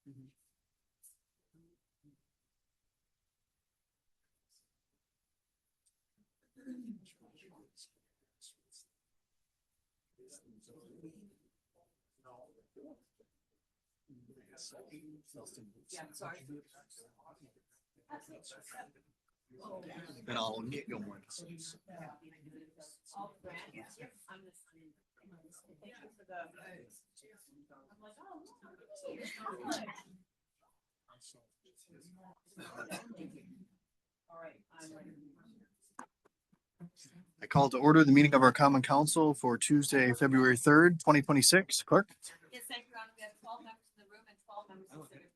Yeah, sorry. And I'll get going. I'm the Thank you for the. I'm like, all right, I'm ready. I call to order the meeting of our common council for Tuesday, February 3rd, 2026. Clerk? Yes, thank you, Your Honor. We have 12 members in the room and 12 members considered.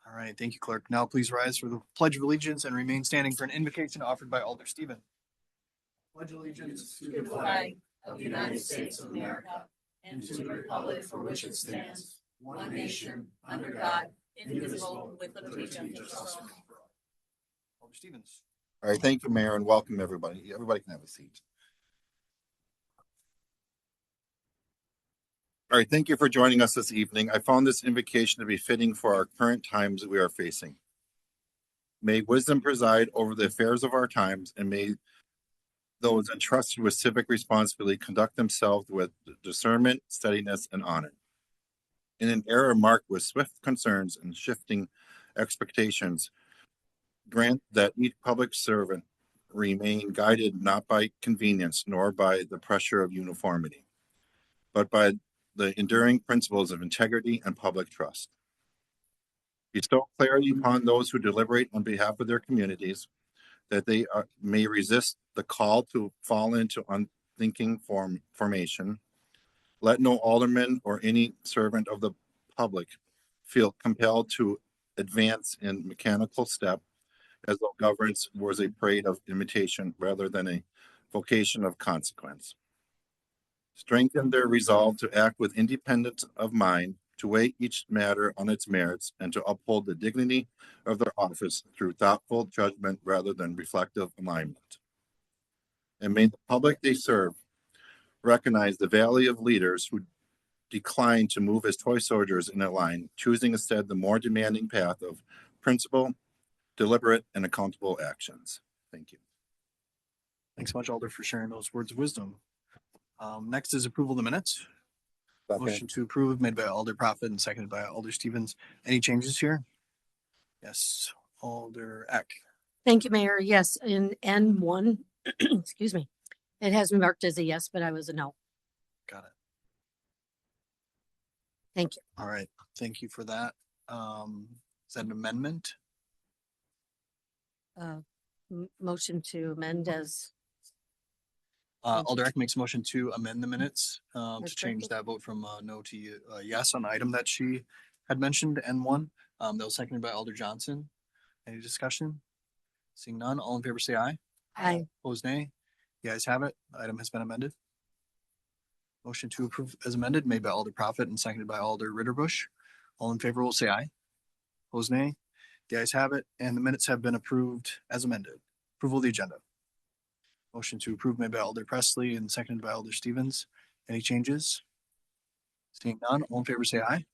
All right, thank you, Clerk. Now please rise for the Pledge of Allegiance and remain standing for an invocation offered by Alder Stephen. Pledge allegiance To the flag of the United States of America and to the republic for which it stands, one nation, under God, indivisible, with liberty and justice for all. Alder Stevens. All right, thank you, Mayor, and welcome everybody. Everybody can have a seat. All right, thank you for joining us this evening. I found this invocation to be fitting for our current times that we are facing. May wisdom preside over the affairs of our times, and may those entrusted with civic responsibility conduct themselves with discernment, steadiness, and honor. In an era marked with swift concerns and shifting expectations, grant that each public servant remain guided not by convenience nor by the pressure of uniformity, but by the enduring principles of integrity and public trust. Bestow clarity upon those who deliberate on behalf of their communities, that they may resist the call to fall into unthinking formation. Let no alderman or any servant of the public feel compelled to advance in mechanical step, as though governance was a parade of imitation rather than a vocation of consequence. Strengthen their resolve to act with independence of mind, to weigh each matter on its merits, and to uphold the dignity of their office through thoughtful judgment rather than reflective alignment. And may the public they serve recognize the value of leaders who decline to move as toy soldiers in a line, choosing instead the more demanding path of principle, deliberate, and accountable actions. Thank you. Thanks so much, Alder, for sharing those words of wisdom. Next is approval of the minutes. Motion to approve made by Alder Prophet and seconded by Alder Stevens. Any changes here? Yes, Alder Eck. Thank you, Mayor. Yes, in N1, excuse me, it has me marked as a yes, but I was a no. Got it. Thank you. All right, thank you for that. Is that an amendment? Motion to amend as. Alder Eck makes a motion to amend the minutes to That's change perfect. that vote from no to yes on the item that she had mentioned, N1. That was seconded by Alder Johnson. Any discussion? Seeing none, all in favor say aye. Aye. Opposed nay. The ayes have it. The item has been amended. Motion to approve as amended made by Alder Prophet and seconded by Alder Ritterbusch. All in favor will say aye. Opposed nay. The ayes have it, and the minutes have been approved as amended. Approval of the agenda. Motion to approve made by Alder Presley and seconded by Alder Stevens. Any changes? Seeing none, all in favor say aye.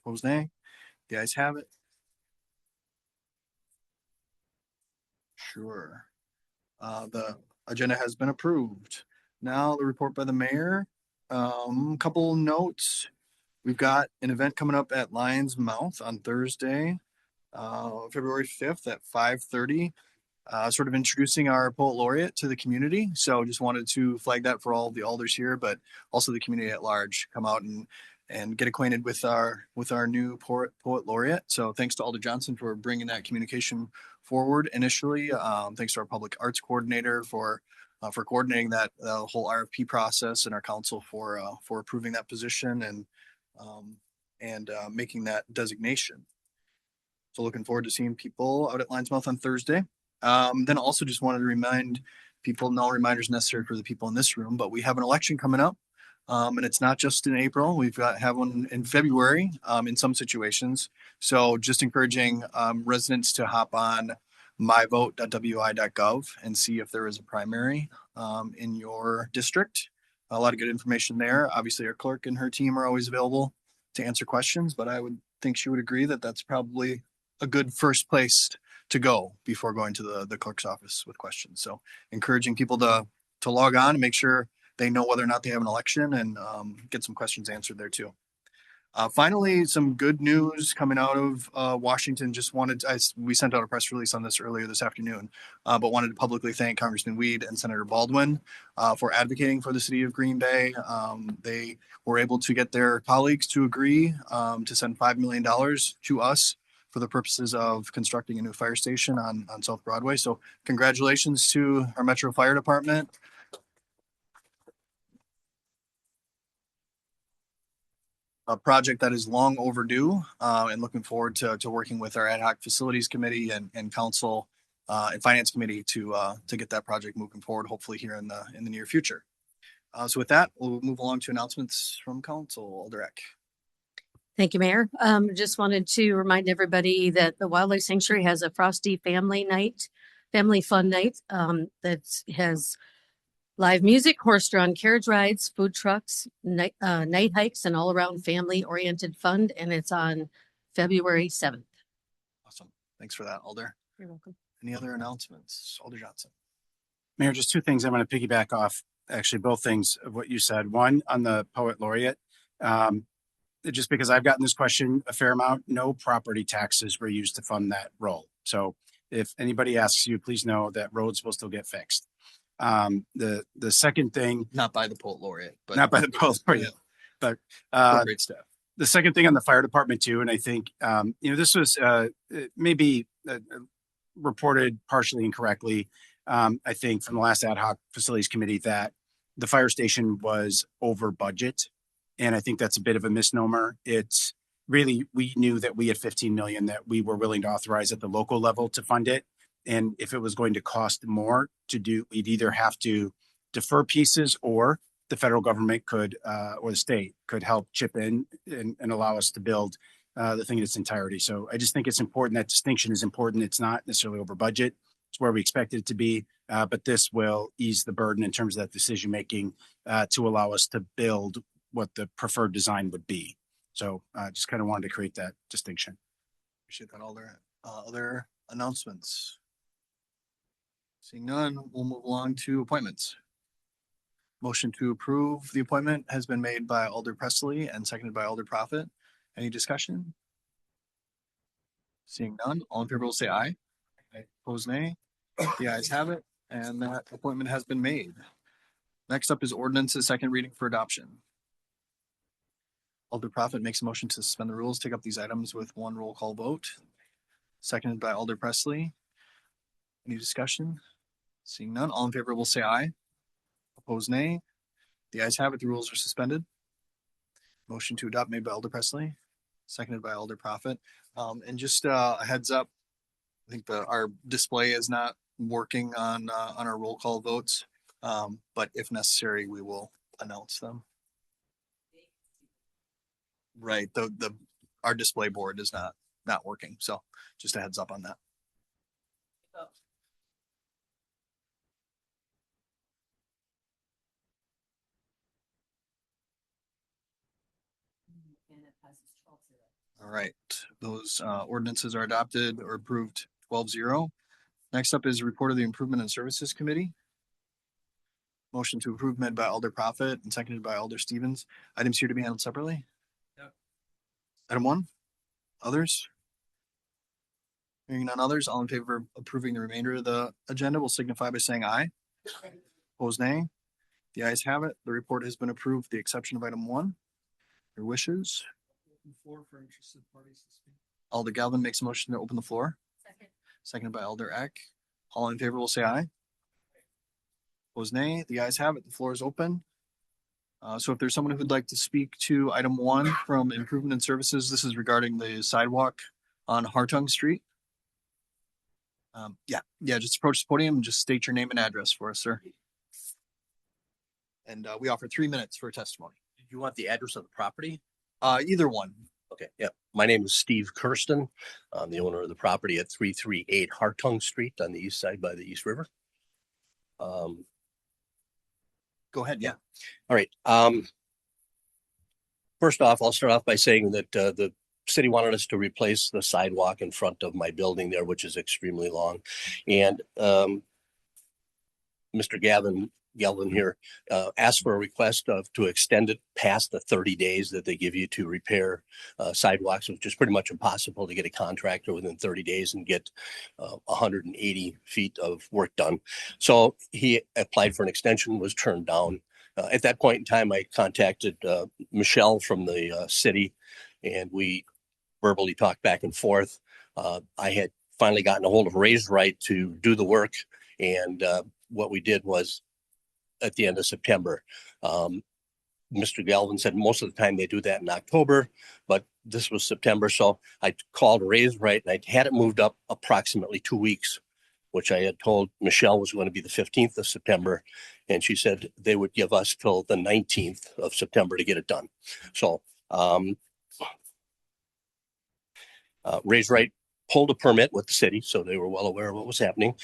Opposed nay. The ayes have it. Sure. The agenda has been approved. Now the report by the mayor. Couple notes. We've got an event coming up at Lion's Mouth on Thursday, February 5th at 5:30. Sort of introducing our poet laureate to the community. So just wanted to flag that for all the alders here, but also the community at large. Come out and get acquainted with our new poet laureate. So thanks to Alder Johnson for bringing that communication forward initially. Thanks to our public arts coordinator for coordinating that whole RFP process, and our council for approving that position and making that designation. So looking forward to seeing people out at Lion's Mouth on Thursday. Then also just wanted to remind people, no reminders necessary for the people in this room, but we have an election coming up. And it's not just in April. We've have one in February in some situations. So just encouraging residents to hop on myvote.wi.gov and see if there is a primary in your district. A lot of good information there. Obviously, our clerk and her team are always available to answer questions, but I would think she would agree that that's probably a good first place to go before going to the clerk's office with questions. So encouraging people to log on and make sure they know whether or not they have an election and get some questions answered there too. Finally, some good news coming out of Washington. We sent out a press release on this earlier this afternoon, but wanted to publicly thank Congressman Weed and Senator Baldwin for advocating for the city of Green Bay. They were able to get their colleagues to agree to send $5 million to us for the purposes of constructing a new fire station on South Broadway. So congratulations to our Metro Fire Department. A project that is long overdue, and looking forward to working with our ad hoc facilities committee and council and finance committee to get that project moving forward, hopefully here in the near future. So with that, we'll move along to announcements from council. Alder Eck. Thank you, Mayor. Just wanted to remind everybody that the Wildlife Sanctuary has a Frosty Family Fun Night that has live music, horse-drawn carriage rides, food trucks, night hikes, and all-around family-oriented fun. And it's on February 7th. Awesome. Thanks for that, Alder. You're welcome. Any other announcements? Alder Johnson. Mayor, just two things I want to piggyback off, actually both things of what you said. One, on the poet laureate, just because I've gotten this question a fair amount, no property taxes were used to fund that role. So if anybody asks you, please know that roads will still get fixed. The second thing, Not by the poet laureate, but not by the poet laureate, but great staff. the second thing on the fire department too, and I think this was maybe reported partially incorrectly. I think from the last ad hoc facilities committee that the fire station was over budget, and I think that's a bit of a misnomer. It's really, we knew that we had 15 million that we were willing to authorize at the local level to fund it. And if it was going to cost more to do, we'd either have to defer pieces, or the federal government could, or the state could help chip in and allow us to build the thing in its entirety. So I just think it's important. That distinction is important. It's not necessarily over budget. It's where we expect it to be. But this will ease the burden in terms of that decision making to allow us to build what the preferred design would be. So just kind of wanted to create that distinction. Appreciate that, Alder. Other announcements? Seeing none, we'll move along to appointments. Motion to approve the appointment has been made by Alder Presley and seconded by Alder Prophet. Any discussion? Seeing none, all in favor will say aye. Opposed, nay. The ayes have it, and that appointment has been made. Next up is ordinances, second reading for adoption. Alder Prophet makes a motion to suspend the rules, take up these items with one roll call vote. Seconded by Alder Presley. Any discussion? Seeing none, all in favor will say aye. Opposed, nay. The ayes have it, the rules are suspended. Motion to adopt made by Alder Presley, seconded by Alder Prophet. And just a heads up, I think our display is not working on our roll call votes. But if necessary, we will announce them. Right, our display board is not working, so just a heads up on that. All right, those ordinances are adopted or approved 12-0. Next up is report of the Improvement and Services Committee. Motion to approve made by Alder Prophet and seconded by Alder Stevens. Items here to be handled separately. Yep. Item 1, others? Hearing none others, all in favor of approving the remainder of the agenda will signify by saying aye. Opposed, nay. The ayes have it. The report has been approved, with the exception of item 1. Your wishes? For interested parties to speak. Alder Galvin makes a motion to open the floor. Seconded by Alder Eck. All in favor will say aye. Opposed, nay. The ayes have it. The floor is open. So if there's someone who would like to speak to item 1 from Improvement and Services, this is regarding the sidewalk on Hartung Street. Just approach the podium and just state your name and address for us, sir. And we offer 3 minutes for testimony. Did you want the address of the property? Either one. Okay, yeah. My name is Steve Kirsten. I'm the owner of the property at 338 Hartung Street on the east side by the East River. Go ahead. Yeah. All right. First off, I'll start off by saying that the city wanted us to replace the sidewalk in front of my building there, which is extremely long. And Mr. Galvin here asked for a request to extend it past the 30 days that they give you to repair sidewalks, which is pretty much impossible to get a contractor within 30 days and get 180 feet of work done. So he applied for an extension, was turned down. At that point in time, I contacted Michelle from the city, and we verbally talked back and forth. I had finally gotten a hold of Raised Right to do the work, and what we did was at the end of September. Mr. Galvin said most of the time they do that in October, but this was September. So I called Raised Right, and I had it moved up approximately 2 weeks, which I had told Michelle was going to be the 15th of September. And she said they would give us till the 19th of September to get it done. So Raised Right pulled a permit with the city, so they were well aware of what was happening.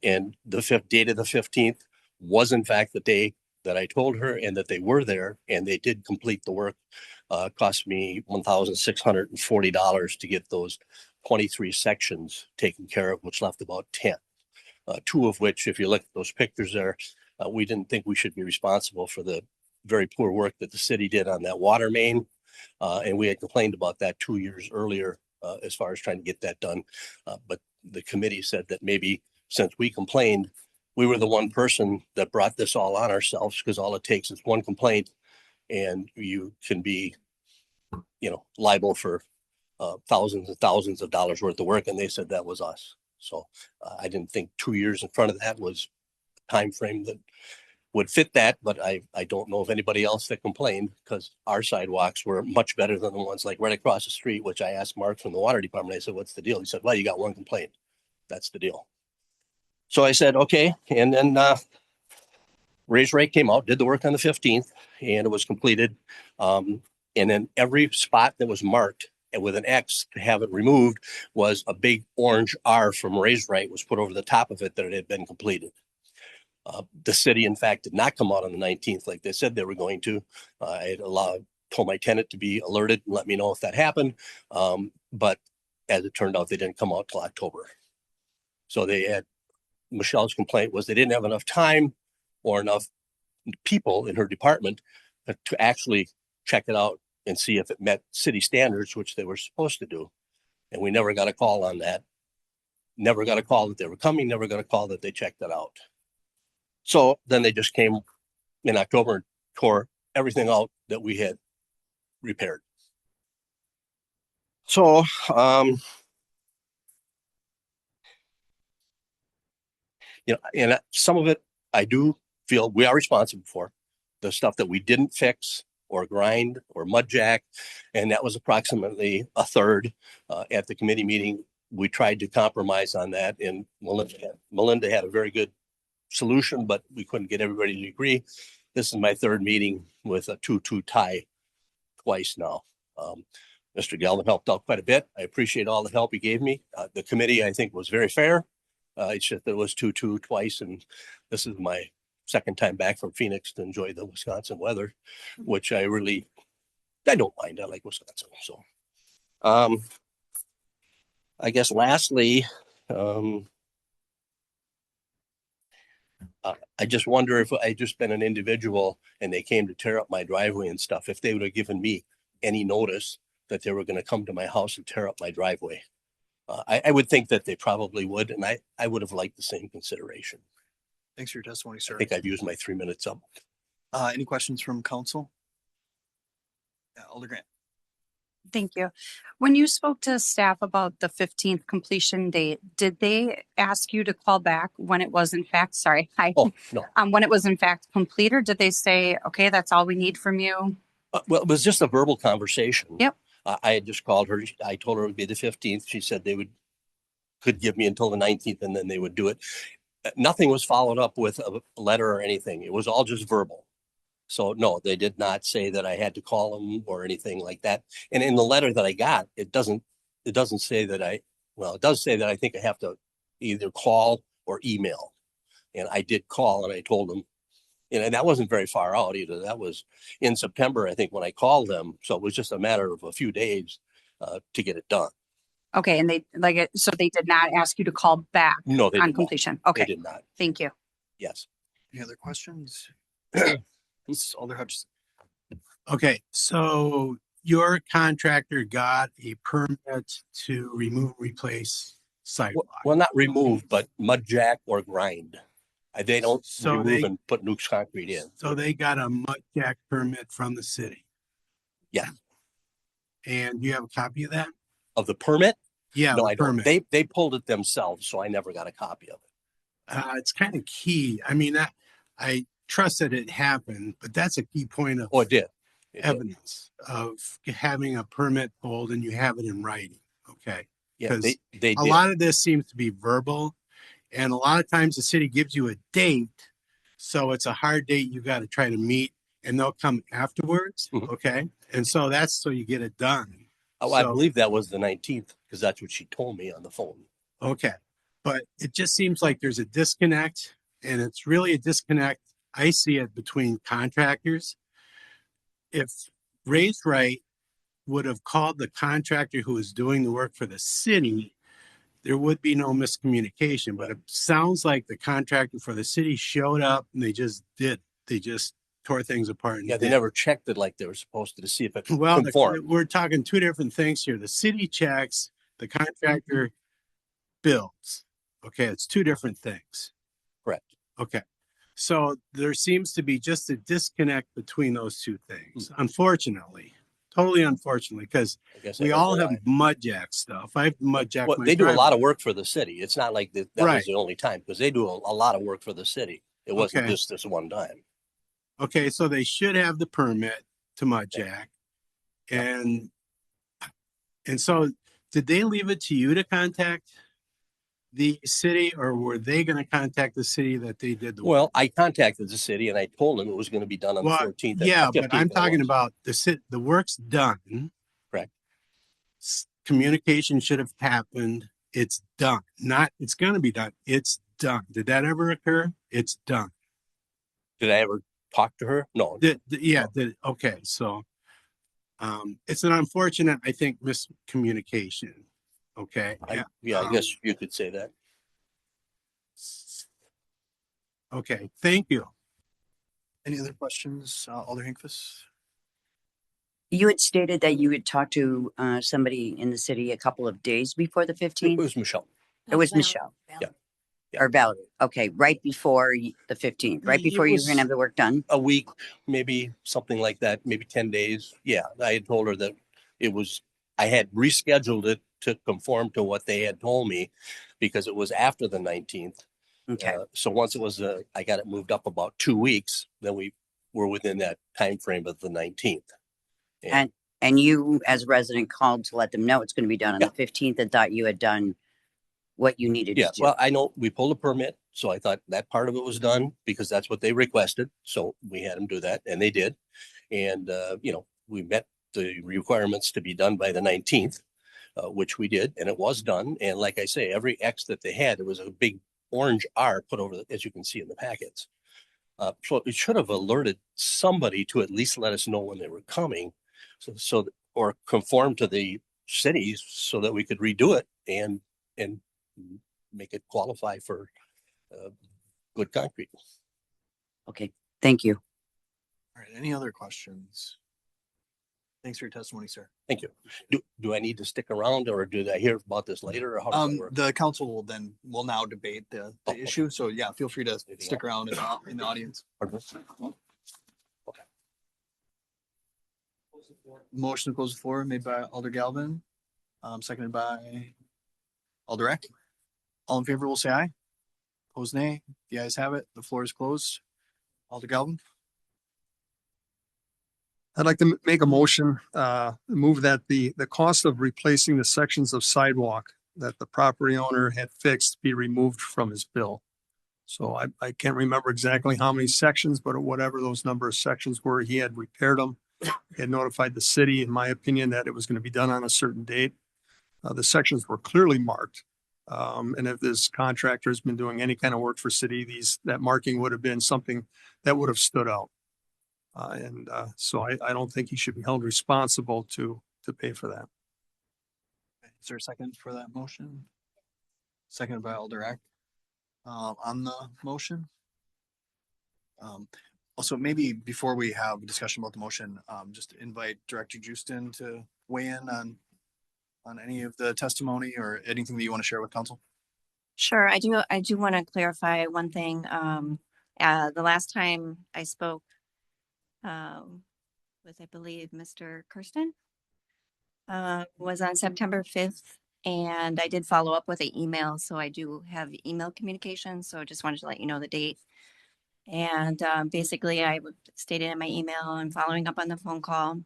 And the date of the 15th was in fact the day that I told her, and that they were there, and they did complete the work. Cost me $1,640 to get those 23 sections taken care of, which left about 10. 2 of which, if you look at those pictures there, we didn't think we should be responsible for the very poor work that the city did on that water main. And we had complained about that 2 years earlier as far as trying to get that done. But the committee said that maybe since we complained, we were the one person that brought this all on ourselves, because all it takes is one complaint and you can be, liable for thousands and thousands of dollars worth of work. And they said that was us. So I didn't think 2 years in front of that was a time frame that would fit that, but I don't know of anybody else that complained, because our sidewalks were much better than the ones like right across the street, which I asked Mark from the water department. I said, what's the deal? He said, well, you got one complaint. That's the deal. So I said, okay. And then Raised Right came out, did the work on the 15th, and it was completed. And then every spot that was marked and with an X to have it removed was a big orange R from Raised Right was put over the top of it that it had been completed. The city, in fact, did not come out on the 19th like they said they were going to. I had told my tenant to be alerted and let me know if that happened. But as it turned out, they didn't come out till October. So Michelle's complaint was they didn't have enough time or enough people in her department to actually check it out and see if it met city standards, which they were supposed to do. And we never got a call on that. Never got a call that they were coming, never got a call that they checked it out. So then they just came in October and tore everything out that we had repaired. So, and some of it I do feel we are responsible for. The stuff that we didn't fix or grind or mud jack, and that was approximately a third. At the committee meeting, we tried to compromise on that, and Melinda had a very good solution, but we couldn't get everybody to agree. This is my third meeting with a 2-2 tie twice now. Mr. Galvin helped out quite a bit. I appreciate all the help he gave me. The committee, I think, was very fair. It's just that it was 2-2 twice, and this is my second time back from Phoenix to enjoy the Wisconsin weather, which I don't mind. I like Wisconsin. So I guess lastly, I just wonder if I just been an individual and they came to tear up my driveway and stuff, if they would have given me any notice that they were going to come to my house and tear up my driveway. I would think that they probably would, and I would have liked the same consideration. Thanks for your testimony, sir. I think I've used my 3 minutes up. Any questions from council? Yeah, Alder Grant. Thank you. When you spoke to staff about the 15th completion date, did they ask you to call back when it was in fact, Oh, no. When it was in fact complete, or did they say, okay, that's all we need from you? Well, it was just a verbal conversation. Yep. I had just called her. I told her it would be the 15th. She said they could give me until the 19th and then they would do it. Nothing was followed up with a letter or anything. It was all just verbal. So no, they did not say that I had to call them or anything like that. And in the letter that I got, it doesn't say that it does say that I think I have to either call or email. And I did call and I told them, and that wasn't very far out either. That was in September, I think, when I called them. So it was just a matter of a few days to get it done. Okay, and so they did not ask you to call back No, they on did not. completion. They Okay, did not. thank you. Yes. Any other questions? Alder Hutchison. Okay, so your contractor got a permit to remove, replace sidewalk. Well, not remove, but mud jack or grind. They don't So remove they- and put new concrete in. So they got a mud jack permit from the city. Yeah. And you have a copy of that? Of the permit? Yeah, No, the I don't. permit. They pulled it themselves, so I never got a copy of it. It's kind of key. I mean, I trust that it happened, but that's a key point of Oh, it did. It did. evidence of having a permit pulled and you have it in writing. Okay. Yeah, they A did. lot of this seems to be verbal, and a lot of times the city gives you a date. So it's a hard date you got to try to meet, and they'll come afterwards. Mhm. Okay. And so that's so you get it done. Oh, I So- believe that was the 19th because that's what she told me on the phone. Okay. But it just seems like there's a disconnect, and it's really a disconnect. I see it between contractors. If Raised Right would have called the contractor who was doing the work for the city, there would be no miscommunication. But it sounds like the contractor for the city showed up and they just tore things apart. And Yeah, they did. never checked it like they were supposed to see if it Well, conformed. we're talking two different things here. The city checks, the contractor builds. Okay, it's two different things. Correct. Okay. So there seems to be just a disconnect between those two things, unfortunately. Totally unfortunately, because I guess we I all have override. mud jack stuff. I have mud jack. Well, my they do a lot driveway. of work for the city. It's not like that Right. was the only time because they do a lot of work for the city. It wasn't Okay. just this one time. Okay, so they should have the permit to mud jack. And so did they leave it to you to contact the city, or were they going to contact the city that they did the work? Well, I contacted the city and I told them it was going to be done on the Well, 14th. yeah, but 15th, I'm it talking was. about the work's done. Correct. Communication should have happened. It's done. It's going to be done. It's done. Did that ever occur? It's done. Did I ever talk to her? No. Okay. So, it's an unfortunate, I think, miscommunication. Okay. I guess you could say that. Okay. Thank you. Any other questions, Alder Hinkfus? You had stated that you had talked to somebody in the city a couple of days before the It 15th. was Michelle. It was Michelle. Yeah. Or Valerie. Okay, right before the 15th, right It before you were was- going to have the work done. A week, maybe something like that, maybe 10 days. Yeah, I had told her that I had rescheduled it to conform to what they had told me because it was after the 19th. Okay. So once it was, I got it moved up about 2 weeks, then we were within that time frame of the 19th. And you, as a resident, called to let them know it's going to be done on the 15th and thought you had done what you needed Yeah, to do. well, I know we pulled a permit, so I thought that part of it was done because that's what they requested. So we had them do that and they did. And, we met the requirements to be done by the 19th, which we did, and it was done. And like I say, every X that they had, there was a big orange R put over, as you can see in the packets. So it should have alerted somebody to at least let us know when they were coming. Or conform to the cities so that we could redo it and make it qualify for good concrete. Okay, thank you. All right, any other questions? Thanks for your testimony, sir. Thank you. Do I need to stick around or do I hear about this later or how does that work? The council will now debate the Okay. issue, so yeah, feel free to Anything stick around in the audience. Pardon? Motion to close the floor made by Alder Galvin, seconded by Alder Eck. All in favor will say aye. Opposed nay. The ayes have it. The floor is closed. Alder Galvin. I'd like to make a motion, move that the cost of replacing the sections of sidewalk that the property owner had fixed be removed from his bill. So I can't remember exactly how many sections, but whatever those number of sections were, he had repaired them. He had notified the city, in my opinion, that it was going to be done on a certain date. The sections were clearly marked. And if this contractor has been doing any kind of work for city, that marking would have been something that would have stood out. So I don't think he should be held responsible to pay for that. Is there a second for that motion? Seconded by Alder Eck. On the motion. Also, maybe before we have a discussion about the motion, just invite Director Justin to weigh in on any of the testimony or anything that you want to share with council. Sure, I do want to clarify one thing. The last time I spoke with, I believe, Mr. Kirsten, was on September 5th, and I did follow up with an email, so I do have email communication, so I just wanted to let you know the date. And basically, I stated in my email, I'm following up on the phone call.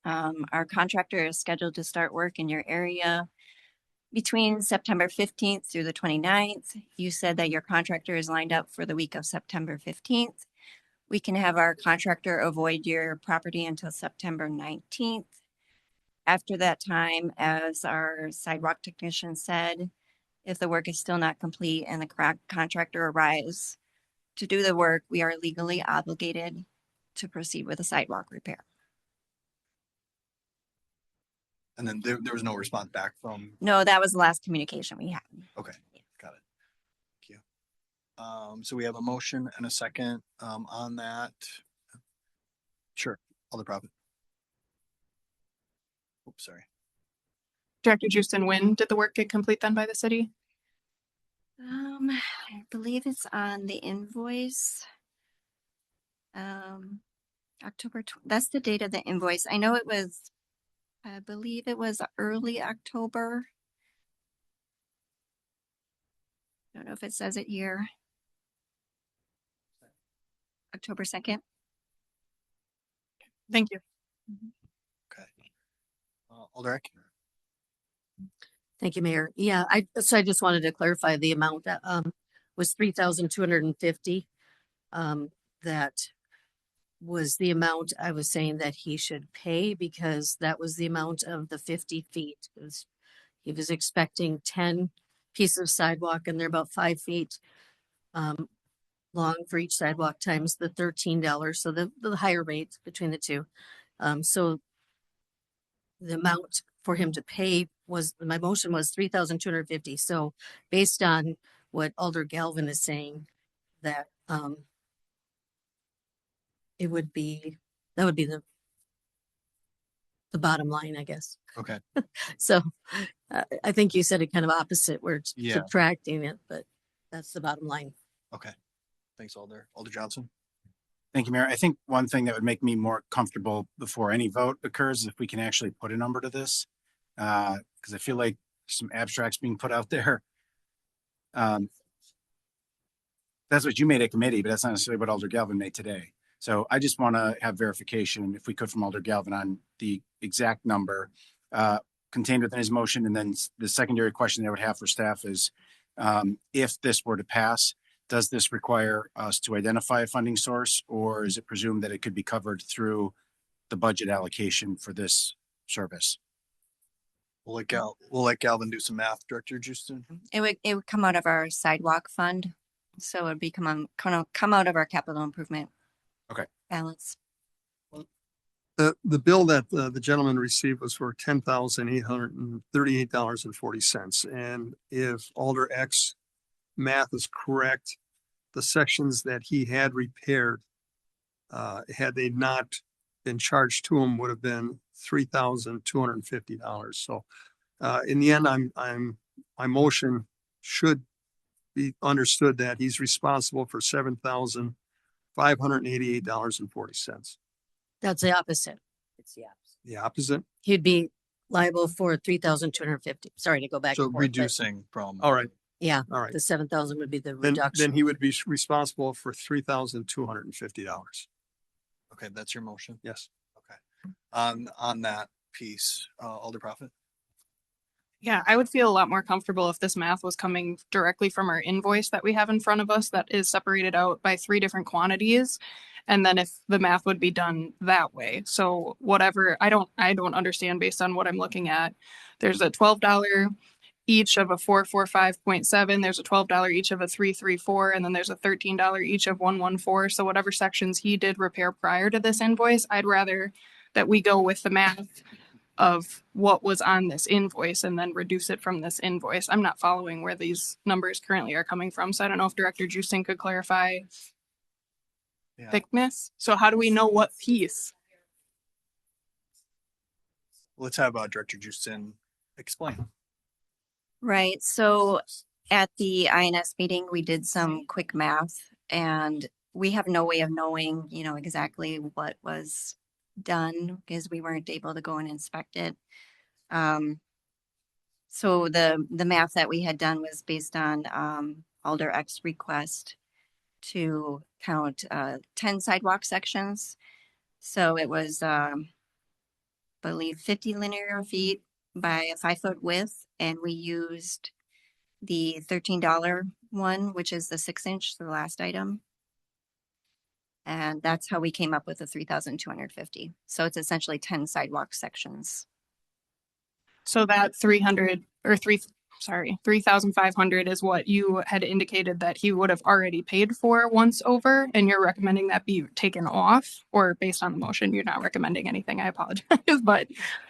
Our contractor is scheduled to start work in your area between September 15th through the 29th. You said that your contractor is lined up for the week of September 15th. We can have our contractor avoid your property until September 19th. After that time, as our sidewalk technician said, if the work is still not complete and the contractor arrives to do the work, we are legally obligated to proceed with a sidewalk repair. And then there was no response back from. No, that was the last communication we had. Okay, got it. Thank you. So we have a motion and a second on that. Sure, Alder Prophet. Oops, sorry. Director Justin, when did the work get complete then by the city? I believe it's on the invoice. October, that's the date of the invoice. I know it was, I believe it was early October. I don't know if it says it here. October 2nd. Thank you. Okay. Alder Eck. Thank you, Mayor. Yeah, I just wanted to clarify the amount that was 3,250. That was the amount I was saying that he should pay because that was the amount of the 50 feet. He was expecting 10 pieces of sidewalk and they're about 5 feet long for each sidewalk times the $13. So the higher rate between the two. So the amount for him to pay was, my motion was 3,250. So based on what Alder Galvin is saying, that it would be, that would be the bottom line, I guess. Okay. So I think you said it kind of opposite. We're Yeah. subtracting it, but that's the bottom line. Okay. Thanks, Alder. Alder Johnson. Thank you, Mayor. I think one thing that would make me more comfortable before any vote occurs is if we can actually put a number to this. Because I feel like some abstracts being put out there. That's what you made at committee, but that's not necessarily what Alder Galvin made today. So I just want to have verification, if we could, from Alder Galvin on the exact number contained within his motion. And then the secondary question that I would have for staff is, if this were to pass, does this require us to identify a funding source, or is it presumed that it could be covered through the budget allocation for this service? We'll let Galvin do some math, Director Justin. It would come out of our sidewalk fund. So it would be come out of our capital improvement. Okay. Balance. The bill that the gentleman received was for $10,838.40. And if Alder Eck's math is correct, the sections that he had repaired, had they not been charged to him, would have been $3,250. So in the end, my motion should be understood that he's responsible for $7,588.40. That's the opposite. It's the opposite. The opposite. He'd be liable for 3,250. Sorry to go back. So and forth, but reducing from. All right. yeah, All right. the 7,000 would be the Then reduction. he would be responsible for $3,250. Okay, that's your motion. Yes. Okay. On that piece, Alder Prophet. Yeah, I would feel a lot more comfortable if this math was coming directly from our invoice that we have in front of us that is separated out by 3 different quantities. And then if the math would be done that way. So whatever, I don't understand based on what I'm looking at. There's a $12 each of a 445.7. There's a $12 each of a 334. And then there's a $13 each of 114. So whatever sections he did repair prior to this invoice, I'd rather that we go with the math of what was on this invoice and then reduce it from this invoice. I'm not following where these numbers currently are coming from. So I don't know if Director Justin could clarify Yeah. thickness. So how do we know what piece? Let's have Director Justin explain. Right. So at the INS meeting, we did some quick math and we have no way of knowing, exactly what was done because we weren't able to go and inspect it. So the math that we had done was based on Alder X request to count 10 sidewalk sections. So it was, I believe, 50 linear feet by a 5-foot width, and we used the $13 one, which is the 6-inch, the last item. And that's how we came up with the 3,250. So it's essentially 10 sidewalk sections. So that 3,500 is what you had indicated that he would have already paid for once over, and you're recommending that be taken off, or based on the motion, you're not recommending anything. I apologize, but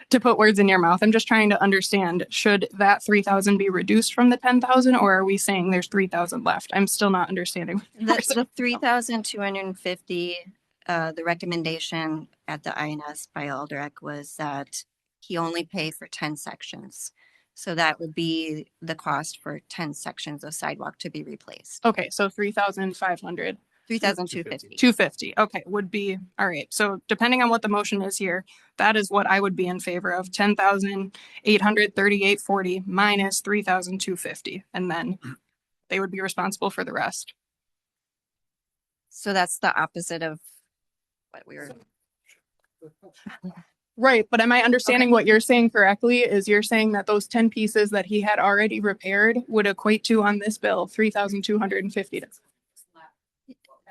to put words in your mouth, I'm just trying to understand, should that 3,000 be reduced from the 10,000, or are we saying there's 3,000 left? I'm still not understanding. The 3,250, the recommendation at the INS by Alderek was that he only pay for 10 sections. So that would be the cost for 10 sections of sidewalk to be replaced. Okay, so 3,500. 3,250. 250. Okay, would be all right. So depending on what the motion is here, that is what I would be in favor of. 10,838.40 minus 3,250, and then they would be responsible for the rest. So that's the opposite of what we were. Right, but am I understanding what you're saying correctly? Is you're saying that those 10 pieces that he had already repaired would equate to on this bill 3,250?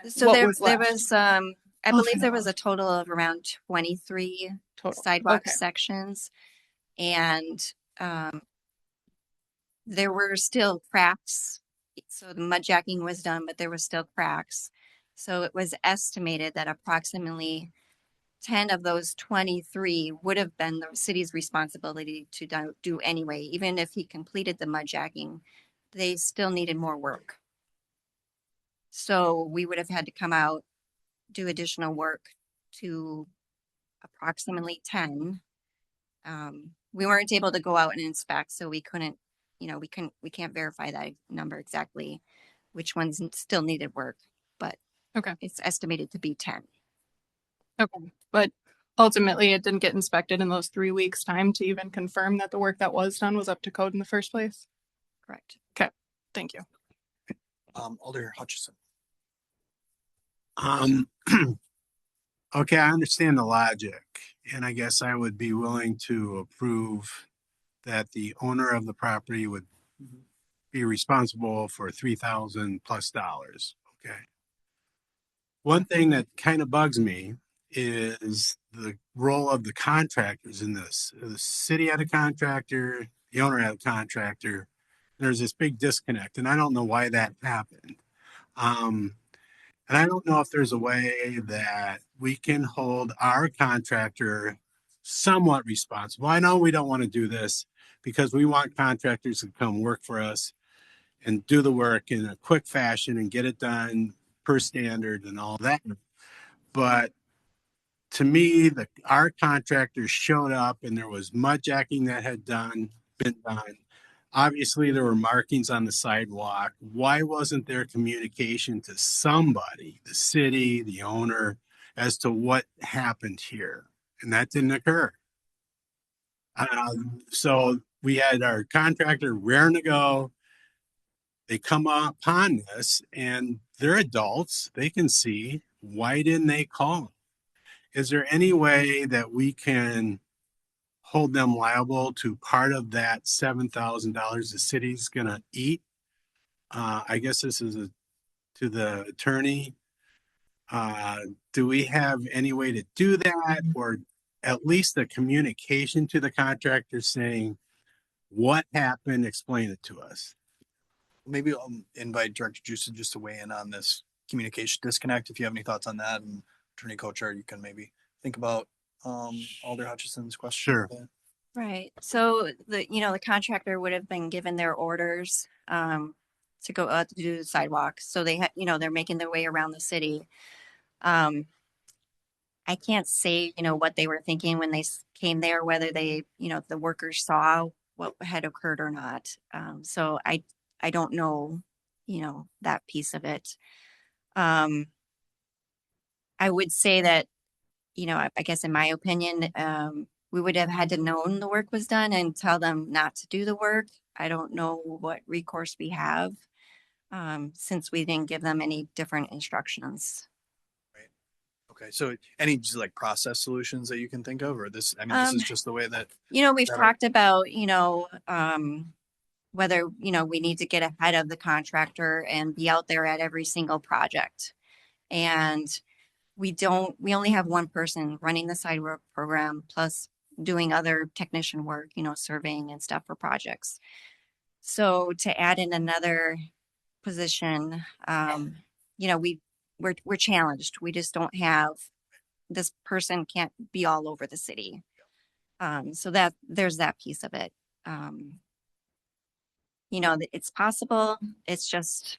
So What there was left? was I believe there was a total of around 23 Total. sidewalk Okay. sections, and there were still cracks. So the mud jacking was done, but there were still cracks. So it was estimated that approximately 10 of those 23 would have been the city's responsibility to do anyway. Even if he completed the mud jacking, they still needed more work. So we would have had to come out, do additional work to approximately 10. We weren't able to go out and inspect, so we couldn't, we can't verify that number exactly, which ones still needed work, but Okay. it's estimated to be 10. Okay, but ultimately it didn't get inspected in those 3 weeks' time to even confirm that the work that was done was up to code in the first place? Correct. Okay, thank you. Alder Hutchison. Okay, I understand the logic, and I guess I would be willing to approve that the owner of the property would be responsible for $3,000+. Okay. One thing that kind of bugs me is the role of the contractors in this. The city had a contractor, the owner had a contractor. There's this big disconnect, and I don't know why that happened. And I don't know if there's a way that we can hold our contractor somewhat responsible. I know we don't want to do this because we want contractors to come work for us and do the work in a quick fashion and get it done per standard and all that. But to me, our contractors showed up and there was mud jacking that had been done. Obviously, there were markings on the sidewalk. Why wasn't there communication to somebody, the city, the owner, as to what happened here? And that didn't occur. So we had our contractor raring to go. They come upon this and they're adults. They can see. Why didn't they call? Is there any way that we can hold them liable to part of that $7,000 the city's going to eat? I guess this is to the attorney. Do we have any way to do that, or at least the communication to the contractor saying what happened, explain it to us? Maybe I'll invite Director Juicy just to weigh in on this communication disconnect. If you have any thoughts on that, and Attorney Kochar, you can maybe think about Alder Hutchison's question. Sure. Right. So the contractor would have been given their orders to go to do the sidewalks. So they had, they're making their way around the city. Um, I can't say, what they were thinking when they came there, whether they, the workers saw what had occurred or not. So I don't know, that piece of it. I would say that, I guess in my opinion, we would have had to known the work was done and tell them not to do the work. I don't know what recourse we have, since we didn't give them any different instructions. Okay, so any just like process solutions that you can think of, or this, I mean, this is just the way that, We've that are- talked about, whether, we need to get ahead of the contractor and be out there at every single project. And we only have one person running the sidewalk program plus doing other technician work, surveying and stuff for projects. So to add in another position, we're challenged. We just don't have, this person can't be all over the city. So that there's that piece of it. It's possible. It's just,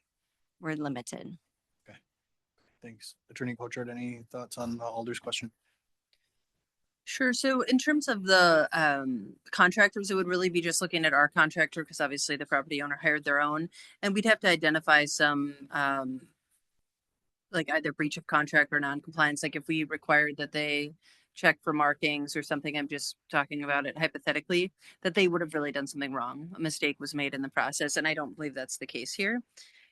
we're limited. thanks. Attorney Pochard, any thoughts on Alder's question? Sure. So in terms of the contractors, it would really be just looking at our contractor because obviously the property owner hired their own, and we'd have to identify some like either breach of contract or non-compliance. Like if we required that they check for markings or something, I'm just talking about it hypothetically, that they would have really done something wrong. A mistake was made in the process, and I don't believe that's the case here.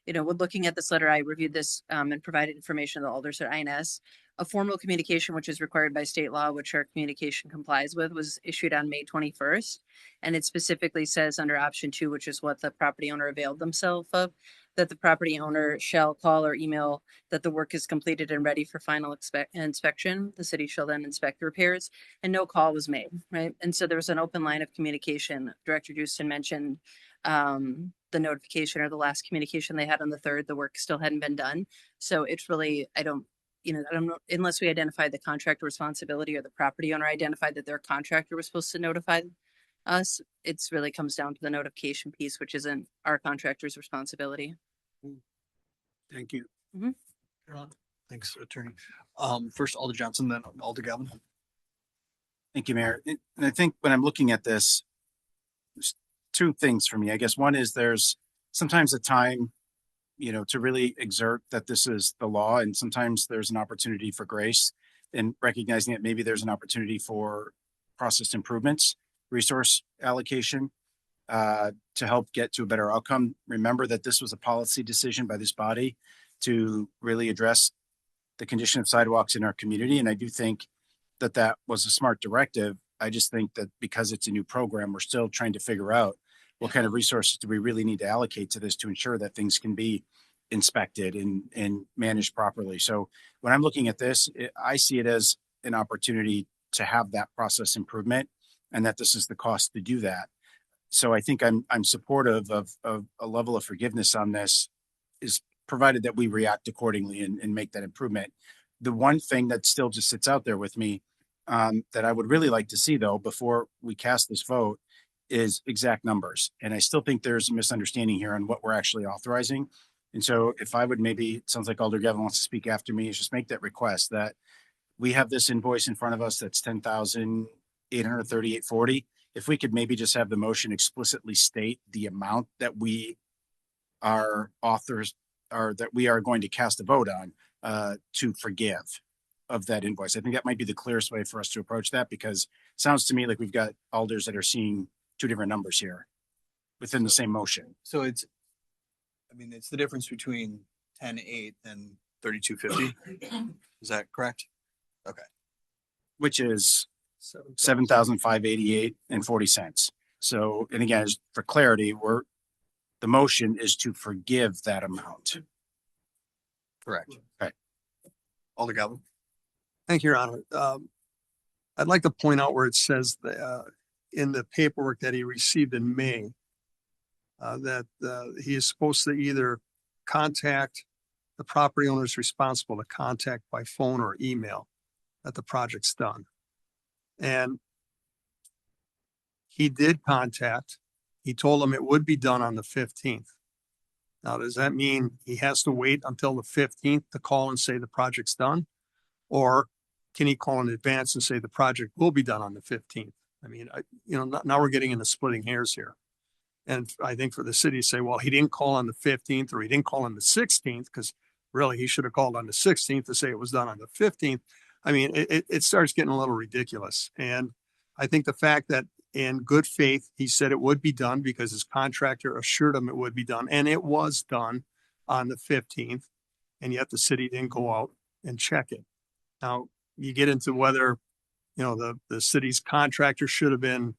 When looking at this letter, I reviewed this and provided information to the alders at INS. A formal communication, which is required by state law, which our communication complies with, was issued on May 21st. And it specifically says under option 2, which is what the property owner availed themselves of, that the property owner shall call or email that the work is completed and ready for final inspection. The city shall then inspect the repairs, and no call was made, right? And so there was an open line of communication. Director Houston mentioned the notification or the last communication they had on the 3rd, the work still hadn't been done. So it's really, I don't know, unless we identified the contractor responsibility or the property owner identified that their contractor was supposed to notify us, it's really comes down to the notification piece, which isn't our contractor's responsibility. Thank you. Thanks, Attorney. First Alder Johnson, then Alder Galvin. Thank you, Mayor. And I think when I'm looking at this, there's two things for me. I guess one is there's sometimes a time, to really exert that this is the law, and sometimes there's an opportunity for grace and recognizing that maybe there's an opportunity for process improvements, resource allocation, to help get to a better outcome. Remember that this was a policy decision by this body to really address the condition of sidewalks in our community. And I do think that that was a smart directive. I just think that because it's a new program, we're still trying to figure out what kind of resources do we really need to allocate to this to ensure that things can be inspected and managed properly. So when I'm looking at this, I see it as an opportunity to have that process improvement, and that this is the cost to do that. So I think I'm supportive of a level of forgiveness on this, is provided that we react accordingly and make that improvement. The one thing that still just sits out there with me, that I would really like to see though, before we cast this vote, is exact numbers. And I still think there's a misunderstanding here on what we're actually authorizing. And so if I would maybe, it sounds like Alder Gavin wants to speak after me, is just make that request that we have this invoice in front of us that's $10,838.40. If we could maybe just have the motion explicitly state the amount that we are authors, or that we are going to cast a vote on, to forgive of that invoice. I think that might be the clearest way for us to approach that, because it sounds to me like we've got alders that are seeing two different numbers here within the same motion. So it's the difference between 10.8 and 32.50. Is that correct? Okay. Which is $7,588.40. So, and again, for clarity, the motion is to forgive that amount. Correct. Okay. Alder Galvin. Thank you, Your Honor. I'd like to point out where it says in the paperwork that he received in May, that he is supposed to either contact the property owners responsible to contact by phone or email that the project's done. And he did contact. He told them it would be done on the 15th. Now, does that mean he has to wait until the 15th to call and say the project's done? Or can he call in advance and say the project will be done on the 15th? I mean, now we're getting into splitting hairs here. And I think for the city to say, well, he didn't call on the 15th or he didn't call on the 16th, because really he should have called on the 16th to say it was done on the 15th. I mean, it starts getting a little ridiculous. And I think the fact that in good faith, he said it would be done because his contractor assured him it would be done, and it was done on the 15th, and yet the city didn't go out and check it. Now, you get into whether, the city's contractor should have been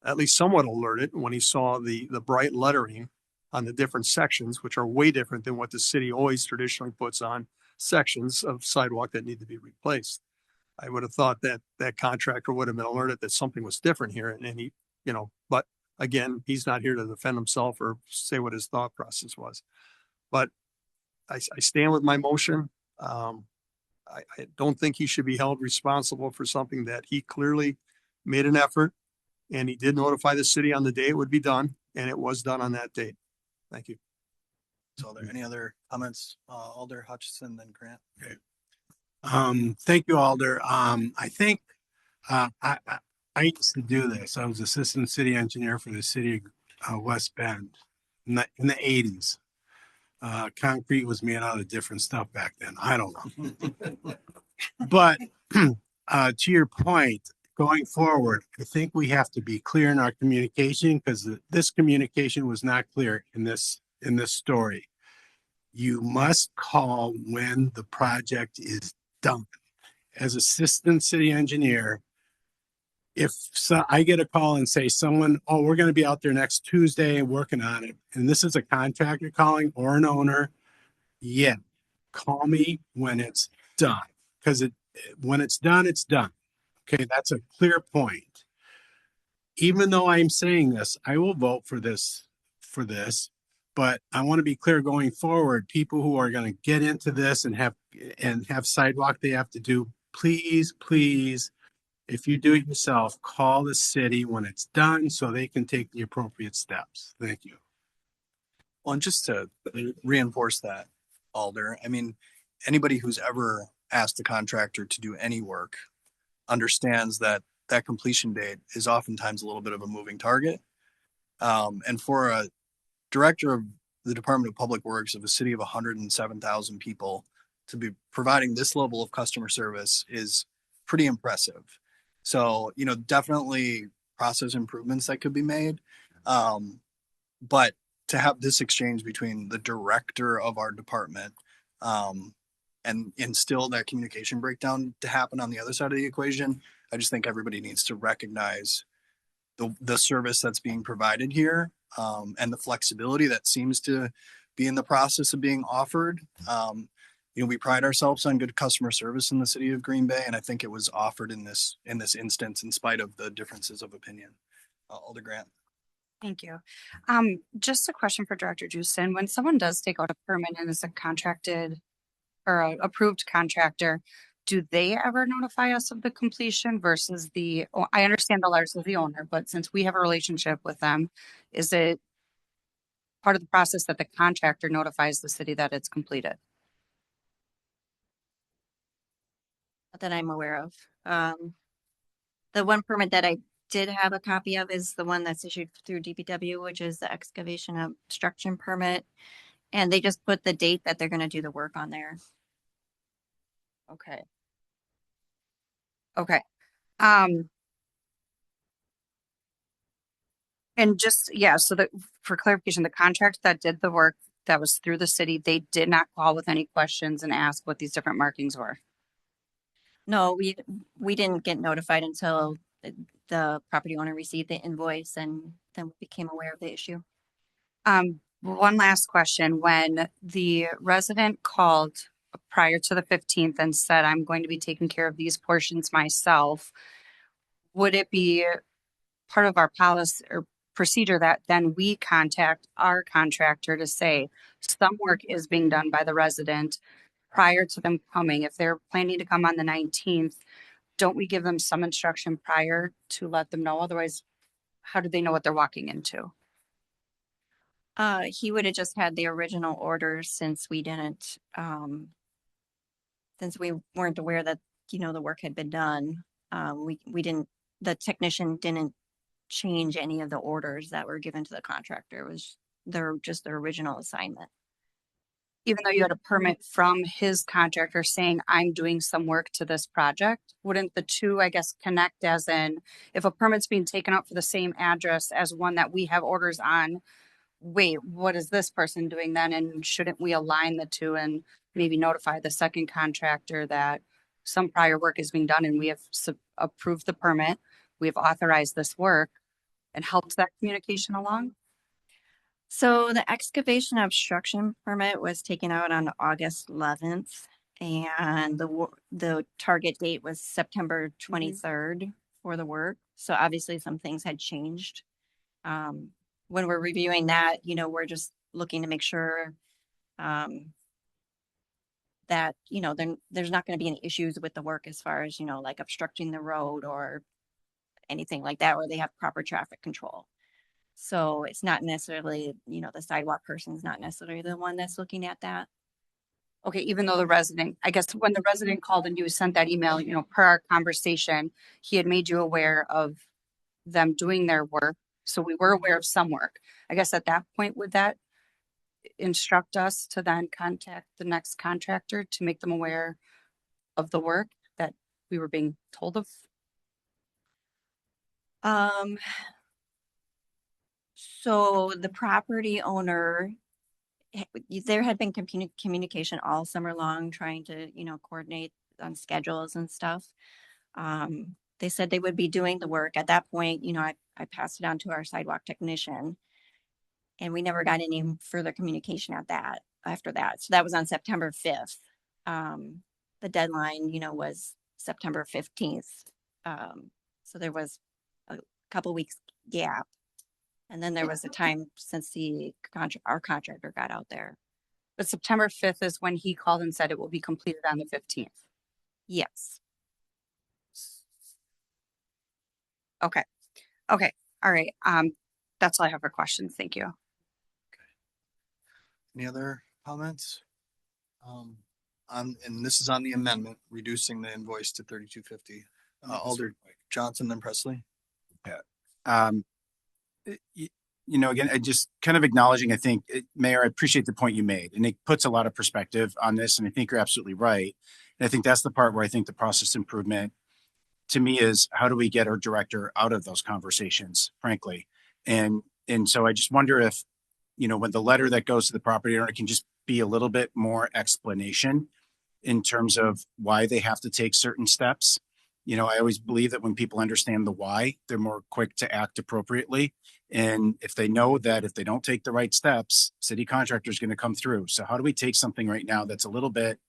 at least somewhat alerted when he saw the bright lettering on the different sections, which are way different than what the city always traditionally puts on sections of sidewalk that need to be replaced. I would have thought that that contractor would have been alerted that something was different here. And he, but again, he's not here to defend himself or say what his thought process was. But I stand with my motion. I don't think he should be held responsible for something that he clearly made an effort, and he did notify the city on the day it would be done, and it was done on that date. Thank you. So are there any other comments? Alder Hutchison, then Grant. Okay. Thank you, Alder. I think I used to do this. I was assistant city engineer for the city of West Bend in the 80s. Concrete was made out of different stuff back then. I don't know. But to your point, going forward, I think we have to be clear in our communication, because this communication was not clear in this story. You must call when the project is done. As assistant city engineer, if I get a call and say we're going to be out there next Tuesday working on it, and this is a contractor calling or an owner, call me when it's done, because when it's done, it's done. Okay, that's a clear point. Even though I'm saying this, I will vote for this, but I want to be clear going forward. People who are going to get into this and have sidewalk they have to do, please, if you do it yourself, call the city when it's done so they can take the appropriate steps. Thank you. Well, and just to reinforce that, Alder, I mean, anybody who's ever asked a contractor to do any work understands that completion date is oftentimes a little bit of a moving target. And for a director of the Department of Public Works of a city of 107,000 people to be providing this level of customer service is pretty impressive. So, definitely process improvements that could be made. But to have this exchange between the director of our department and still that communication breakdown to happen on the other side of the equation, I just think everybody needs to recognize the service that's being provided here, and the flexibility that seems to be in the process of being offered. We pride ourselves on good customer service in the city of Green Bay, and I think it was offered in this instance in spite of the differences of opinion. Alder Grant. Thank you. Just a question for Director Jewson. When someone does take out a permit and is a contracted or a approved contractor, do they ever notify us of the completion versus I understand the Lars is the owner, but since we have a relationship with them, is it part of the process that the contractor notifies the city that it's completed? Not that I'm aware of. The one permit that I did have a copy of is the one that's issued through DPW, which is the excavation obstruction permit. And they just put the date that they're going to do the work on there. Okay. And just, so for clarification, the contract that did the work that was through the city, they did not call with any questions and ask what these different markings were. No, we didn't get notified until the property owner received the invoice and then we became aware of the issue. One last question. When the resident called prior to the 15th and said, I'm going to be taking care of these portions myself, would it be part of our policy or procedure that then we contact our contractor to say some work is being done by the resident prior to them coming? If they're planning to come on the 19th, don't we give them some instruction prior to let them know? Otherwise, how do they know what they're walking into? He would have just had the original orders since we didn't, since we weren't aware that, the work had been done. We didn't, the technician didn't change any of the orders that were given to the contractor. It was just their original assignment. Even though you had a permit from his contractor saying, I'm doing some work to this project, wouldn't the two, I guess, connect, as in, if a permit's being taken up for the same address as one that we have orders on, wait, what is this person doing then? And shouldn't we align the two and maybe notify the second contractor that some prior work is being done and we have approved the permit, we have authorized this work, and helped that communication along? So the excavation obstruction permit was taken out on August 11th, and the target date was September 23rd for the work. So obviously some things had changed. When we're reviewing that, we're just looking to make sure that, there's not going to be any issues with the work as far as, like obstructing the road or anything like that, where they have proper traffic control. So it's not necessarily, the sidewalk person's not necessarily the one that's looking at that. Okay, even though the resident, I guess when the resident called and you sent that email, per our conversation, he had made you aware of them doing their work. So we were aware of some work. I guess at that point, would that instruct us to then contact the next contractor to make them aware of the work that we were being told of? So the property owner, there had been communication all summer long, trying to, coordinate on schedules and stuff. They said they would be doing the work. At that point, I passed it on to our sidewalk technician, and we never got any further communication after that. So that was on September 5th. The deadline, was September 15th. So there was a couple weeks gap. And then there was a time since our contractor got out there. But September 5th is when he called and said it will be completed on the 15th. Yes. Okay. All right. That's all I have for questions. Thank you. Any other comments? And this is on the amendment, reducing the invoice to 3250. Alder Johnson, then Presley. Again, I just kind of acknowledging, I think, Mayor, I appreciate the point you made, and it puts a lot of perspective on this, and I think you're absolutely right. And I think that's the part where I think the process improvement to me is, how do we get our director out of those conversations, frankly? And so I just wonder if, when the letter that goes to the property owner can just be a little bit more explanation in terms of why they have to take certain steps. I always believe that when people understand the why, they're more quick to act appropriately. And if they know that if they don't take the right steps, city contractor is going to come through. So how do we take something right now that's a little bit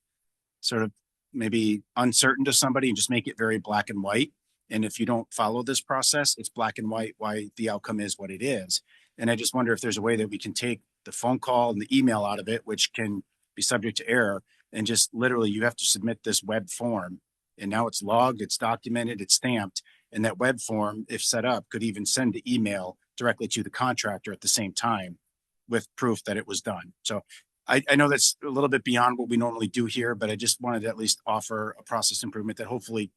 sort of maybe uncertain to somebody and just make it very black and white? And if you don't follow this process, it's black and white why the outcome is what it is. And I just wonder if there's a way that we can take the phone call and the email out of it, which can be subject to error, and just literally you have to submit this web form. And now it's logged, it's documented, it's stamped. And that web form, if set up, could even send the email directly to the contractor at the same time with proof that it was done. So I know that's a little bit beyond what we normally do here, but I just wanted to at least offer a process improvement that hopefully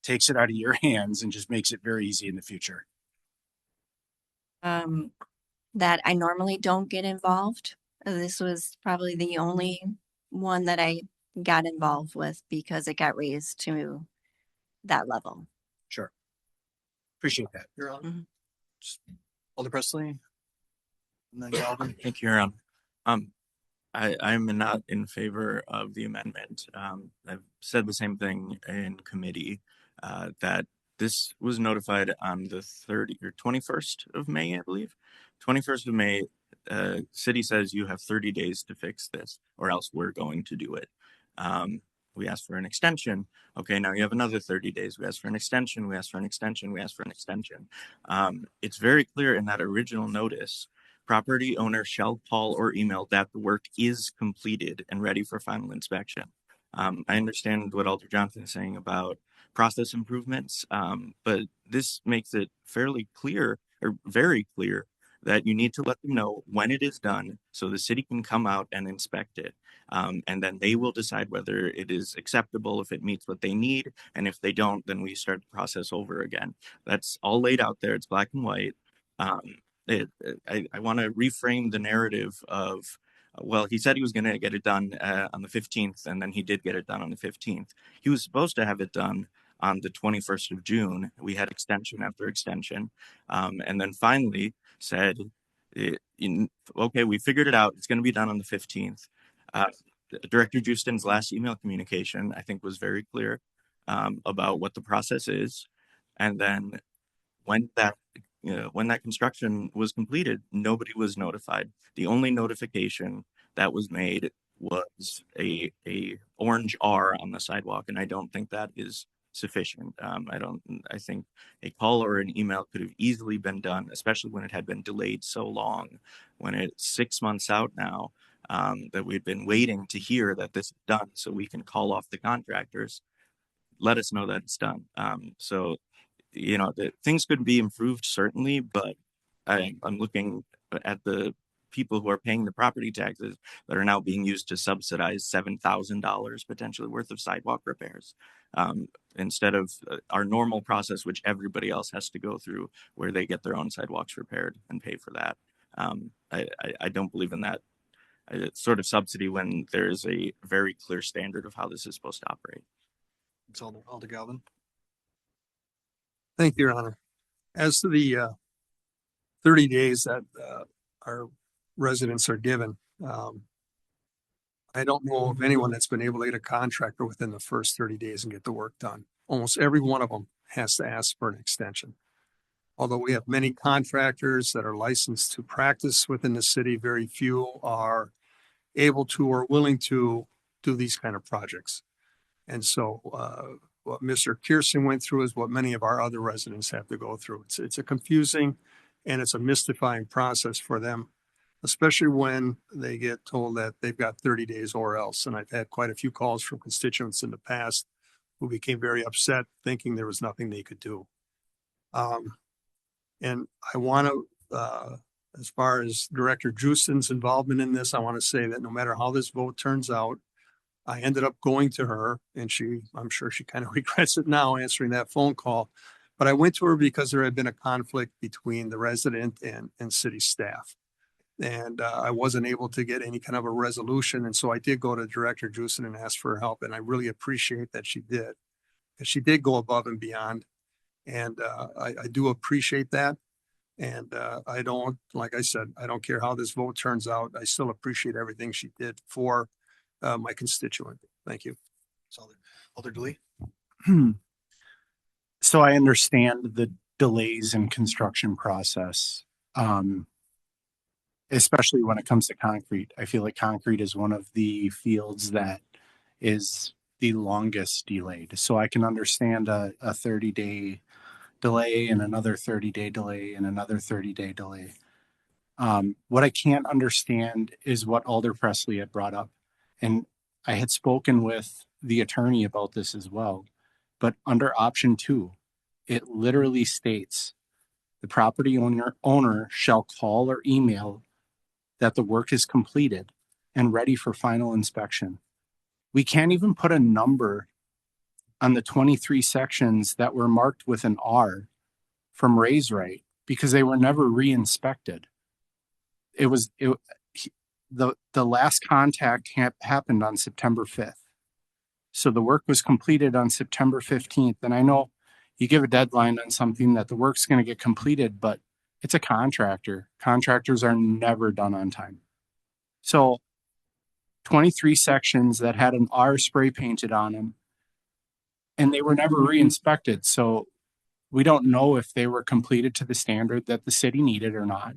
takes it out of your hands and just makes it very easy in the future. That I normally don't get involved. This was probably the only one that I got involved with because it got raised to that level. Sure. Appreciate that. You're on. Alder Presley. And then Galvin. Thank you, Aaron. I'm not in favor of the amendment. I've said the same thing in committee, that this was notified on the 21st of May, I believe. 21st of May, city says you have 30 days to fix this or else we're going to do it. We asked for an extension. Okay, now you have another 30 days. We asked for an extension. We asked for an extension. We asked for an extension. It's very clear in that original notice, property owner shall call or email that the work is completed and ready for final inspection. I understand what Alder Johnson is saying about process improvements. But this makes it fairly clear, or very clear, that you need to let them know when it is done so the city can come out and inspect it. And then they will decide whether it is acceptable, if it meets what they need. And if they don't, then we start the process over again. That's all laid out there. It's black and white. I want to reframe the narrative of, well, he said he was going to get it done on the 15th, and then he did get it done on the 15th. He was supposed to have it done on the 21st of June. We had extension after extension. And then finally said, okay, we figured it out. It's going to be done on the 15th. Director Justin's last email communication, I think, was very clear about what the process is. And then when that construction was completed, nobody was notified. The only notification that was made was a orange R on the sidewalk, and I don't think that is sufficient. I think a call or an email could have easily been done, especially when it had been delayed so long, when it's 6 months out now, that we've been waiting to hear that this is done so we can call off the contractors. Let us know that it's done. So, that things could be improved, certainly, but I'm looking at the people who are paying the property taxes that are now being used to subsidize $7,000 potentially worth of sidewalk repairs, instead of our normal process, which everybody else has to go through, where they get their own sidewalks repaired and pay for that. I don't believe in that sort of subsidy when there's a very clear standard of how this is supposed to operate. It's Alder Galvin. Thank you, Your Honor. As to the 30 days that our residents are given, I don't know of anyone that's been able to get a contractor within the first 30 days and get the work done. Almost every one of them has to ask for an extension. Although we have many contractors that are licensed to practice within the city, very few are able to or willing to do these kind of projects. And so what Mr. Kirsten went through is what many of our other residents have to go through. It's a confusing and it's a mystifying process for them, especially when they get told that they've got 30 days or else. And I've had quite a few calls from constituents in the past who became very upset thinking there was nothing they could do. And I want to, as far as Director Justin's involvement in this, I want to say that no matter how this vote turns out, I ended up going to her, and I'm sure she kind of regrets it now, answering that phone call. But I went to her because there had been a conflict between the resident and city staff. And I wasn't able to get any kind of a resolution. And so I did go to Director Justin and ask for her help. And I really appreciate that she did. And she did go above and beyond. And I do appreciate that. And I don't, like I said, I don't care how this vote turns out. I still appreciate everything she did for my constituent. Thank you. Alder Dooley. So I understand the delays in construction process, especially when it comes to concrete. I feel like concrete is one of the fields that is the longest delayed. So I can understand a 30-day delay and another 30-day delay and another 30-day delay. What I can't understand is what Alder Presley had brought up. And I had spoken with the attorney about this as well. But under option 2, it literally states the property owner shall call or email that the work is completed and ready for final inspection. We can't even put a number on the 23 sections that were marked with an R from Raise Right because they were never re-inspected. The last contact happened on September 5th. So the work was completed on September 15th. And I know you give a deadline on something that the work's going to get completed, but it's a contractor. Contractors are never done on time. So 23 sections that had an R spray painted on them, and they were never re-inspected. So we don't know if they were completed to the standard that the city needed or not,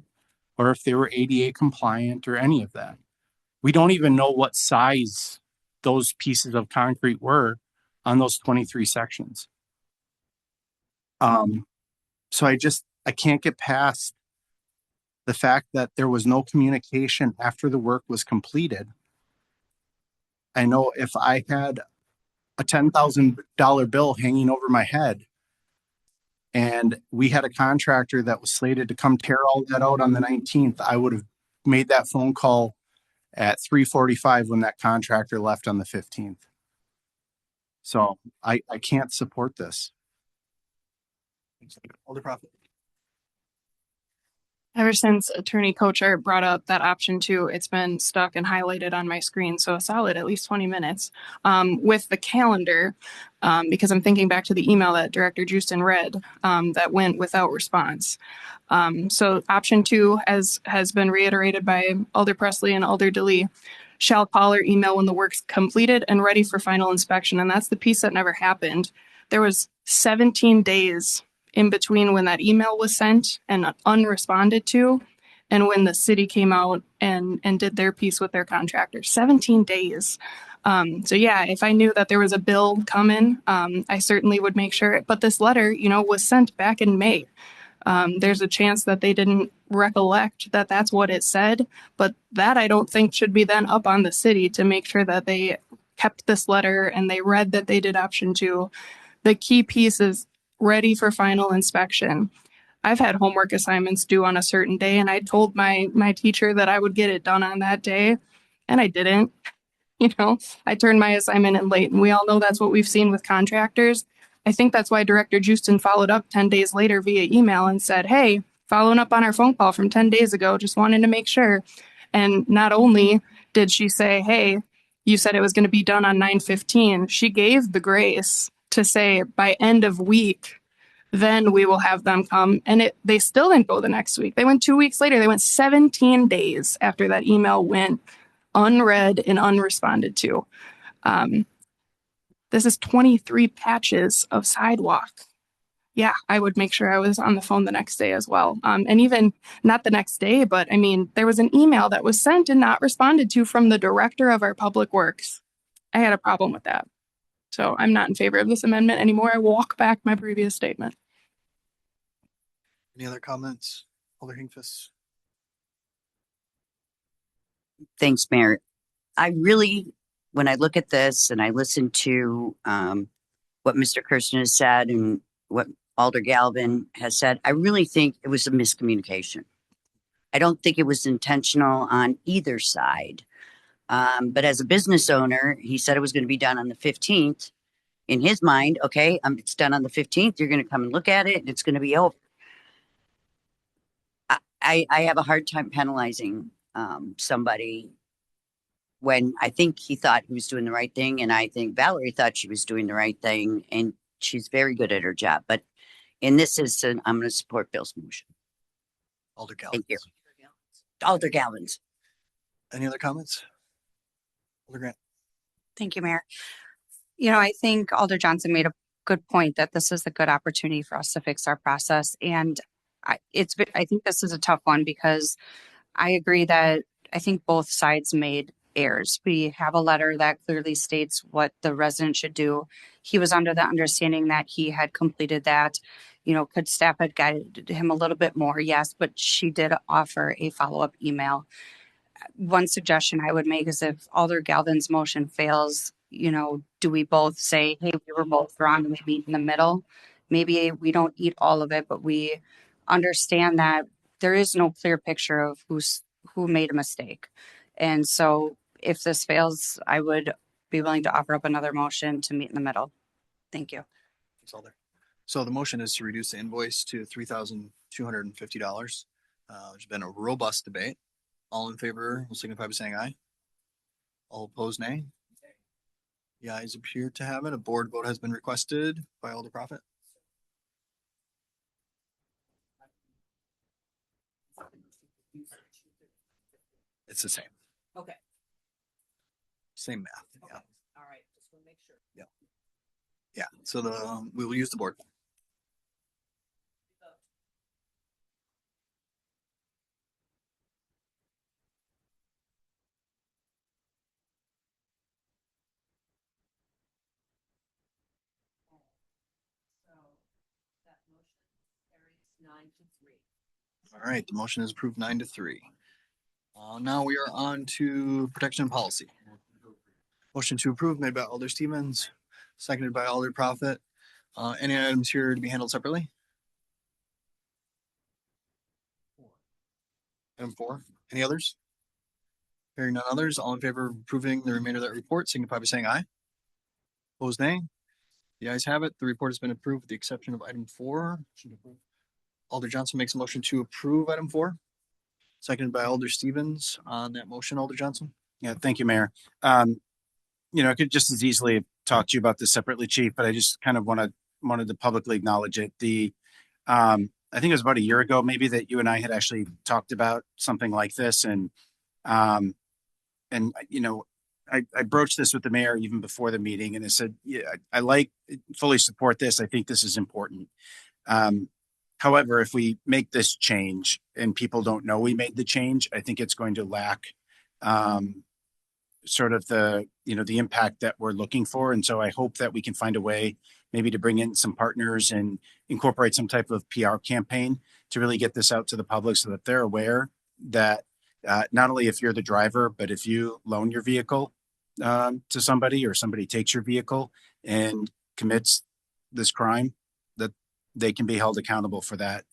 or if they were ADA compliant or any of that. We don't even know what size those pieces of concrete were on those 23 sections. So I can't get past the fact that there was no communication after the work was completed. I know if I had a $10,000 bill hanging over my head. And we had a contractor that was slated to come tear all that out on the 19th. I would have made that phone call at 3:45 when that contractor left on the 15th. So I can't support this. Alder Prophet. Ever since Attorney Kocher brought up that option 2, it's been stuck and highlighted on my screen. So a solid at least 20 minutes with the calendar, because I'm thinking back to the email that Director Justin read that went without response. So option 2, as has been reiterated by Alder Presley and Alder DeLee, shall call or email when the work's completed and ready for final inspection. And that's the piece that never happened. There was 17 days in between when that email was sent and unresponded to, and when the city came out and did their piece with their contractor. 17 days. So yeah, if I knew that there was a bill coming, I certainly would make sure. But this letter, was sent back in May. There's a chance that they didn't recollect that that's what it said, but that I don't think should be then up on the city to make sure that they kept this letter and they read that they did option 2. The key piece is ready for final inspection. I've had homework assignments due on a certain day, and I told my teacher that I would get it done on that day, and I didn't. I turned my assignment in late, and we all know that's what we've seen with contractors. I think that's why Director Justin followed up 10 days later via email and said, hey, following up on our phone call from 10 days ago, just wanted to make sure. And not only did she say, hey, you said it was going to be done on 9/15, she gave the grace to say by end of week, then we will have them come. And they still didn't go the next week. They went 2 weeks later. They went 17 days after that email went unread and unresponded to. This is 23 patches of sidewalk. Yeah, I would make sure I was on the phone the next day as well. And even not the next day, but I mean, there was an email that was sent and not responded to from the director of our public works. I had a problem with that. So I'm not in favor of this amendment anymore. I walk back my previous statement. Any other comments? Alder Hinkfist. Thanks, Mayor. I really, when I look at this and I listen to what Mr. Kirsten has said and what Alder Galvin has said, I really think it was a miscommunication. I don't think it was intentional on either side. But as a business owner, he said it was going to be done on the 15th. In his mind, okay, it's done on the 15th. You're going to come and look at it and it's going to be over. I have a hard time penalizing somebody when I think he thought he was doing the right thing. And I think Valerie thought she was doing the right thing. And she's very good at her job. But in this instance, I'm going to support Bill's motion. Alder Galvin. Thank you. Alder Galvin's. Any other comments? Alder Grant. Thank you, Mayor. I think Alder Johnson made a good point that this is a good opportunity for us to fix our process. And I think this is a tough one because I agree that I think both sides made errors. We have a letter that clearly states what the resident should do. He was under the understanding that he had completed that. Could staff have guided him a little bit more? Yes, but she did offer a follow-up email. One suggestion I would make is if Alder Galvin's motion fails, do we both say, hey, we were both wrong and we meet in the middle? Maybe we don't eat all of it, but we understand that there is no clear picture of who made a mistake. And so if this fails, I would be willing to offer up another motion to meet in the middle. Thank you. Thanks, Alder. So the motion is to reduce the invoice to $3,250. There's been a robust debate. All in favor will signify by saying aye. All opposed, nay. The ayes appear to have it. A board vote has been requested by Alder Prophet. It's the same. Okay. Same math. Yeah. All right. Just want to make sure. Yeah. So we will use the board. All right, the motion is approved 9-3. Now we are on to protection and policy. Motion to approve made by Alder Stevens, seconded by Alder Prophet. Any items here to be handled separately? Item 4. Any others? Hearing none others, all in favor of approving the remainder of that report, signify by saying aye. Opposed, nay. The ayes have it. The report has been approved with the exception of item 4. Alder Johnson makes a motion to approve item 4. Seconded by Alder Stevens. On that motion, Alder Johnson. Yeah, thank you, Mayor. I could just as easily have talked to you about this separately, Chief, but I just kind of wanted to publicly acknowledge it. I think it was about a year ago, maybe, that you and I had actually talked about something like this, and I broached this with the mayor even before the meeting, and I said, yeah, I fully support this. I think this is important. However, if we make this change and people don't know we made the change, I think it's going to lack sort of the impact that we're looking for. And so I hope that we can find a way maybe to bring in some partners and incorporate some type of PR campaign to really get this out to the public so that they're aware that not only if you're the driver, but if you loan your vehicle to somebody, or somebody takes your vehicle and commits this crime, that they can be held accountable for that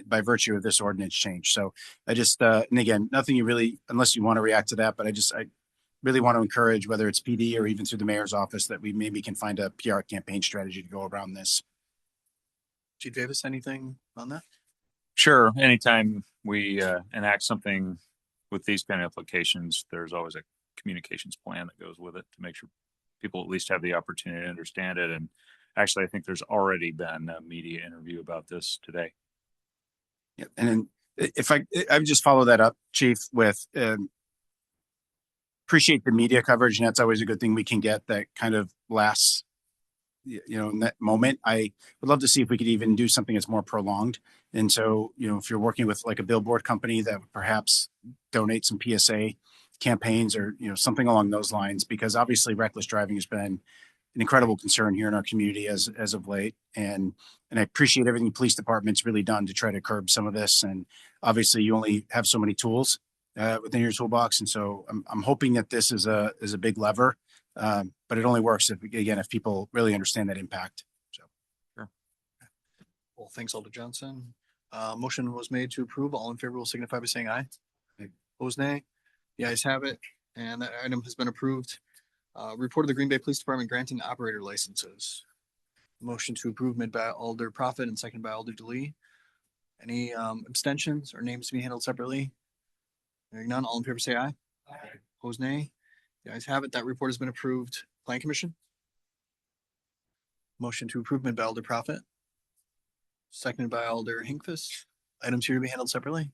by virtue of this ordinance change. So I just, and again, nothing you really, unless you want to react to that, but I really want to encourage, whether it's PD or even through the mayor's office, that we maybe can find a PR campaign strategy to go around this. Chief Davis, anything on that? Sure. Anytime we enact something with these kind of applications, there's always a communications plan that goes with it to make sure people at least have the opportunity to understand it. And actually, I think there's already been a media interview about this today. Yeah, and then if I would just follow that up, Chief, with appreciate the media coverage, and that's always a good thing we can get that kind of lasts, in that moment. I would love to see if we could even do something that's more prolonged. And so, if you're working with like a billboard company that would perhaps donate some PSA campaigns or, something along those lines, because obviously reckless driving has been an incredible concern here in our community as of late. And I appreciate everything the police department's really done to try to curb some of this. And obviously you only have so many tools within your toolbox. And so I'm hoping that this is a big lever, but it only works if people really understand that impact. So, sure. Well, thanks, Alder Johnson. Motion was made to approve. All in favor will signify by saying aye. Opposed, nay. The ayes have it, and that item has been approved. Report of the Green Bay Police Department granting operator licenses. Motion to approve made by Alder Prophet and seconded by Alder DeLee. Any abstentions or names to be handled separately? Hearing none, all in favor say aye. Aye. Opposed, nay. The ayes have it. That report has been approved. Plan Commission. Motion to approve made by Alder Prophet, seconded by Alder Hinkfist. Items here to be handled separately.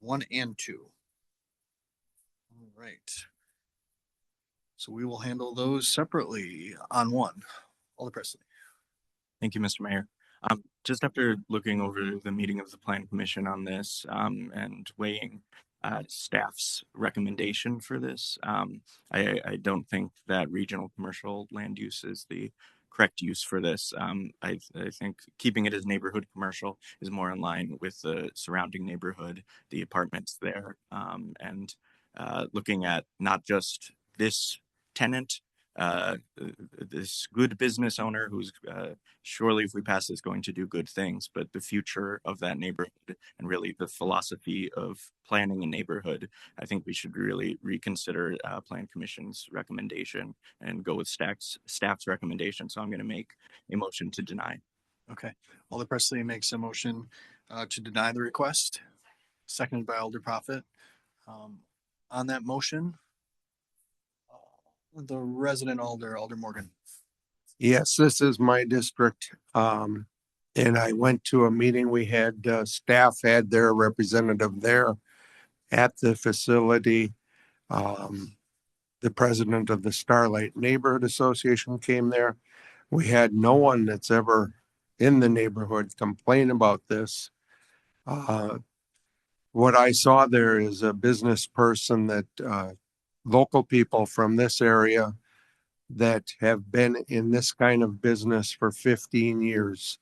1 and 2. All right. So we will handle those separately on 1. Alder Presley. Thank you, Mr. Mayor. Just after looking over the meeting of the Plan Commission on this and weighing staff's recommendation for this, I don't think that regional commercial land use is the correct use for this. I think keeping it as neighborhood commercial is more in line with the surrounding neighborhood, the apartments there, and looking at not just this tenant, this good business owner who's surely, if we pass this, going to do good things, but the future of that neighborhood and really the philosophy of planning a neighborhood. I think we should really reconsider Plan Commission's recommendation and go with staff's recommendation. So I'm going to make a motion to deny. Okay. Alder Presley makes a motion to deny the request, seconded by Alder Prophet. On that motion, the resident Alder Morgan. Yes, this is my district. And I went to a meeting. We had staff had their representative there at the facility. The president of the Starlight Neighborhood Association came there. We had no one that's ever in the neighborhood complain about this. What I saw there is a business person that local people from this area that have been in this kind of business for 15 years.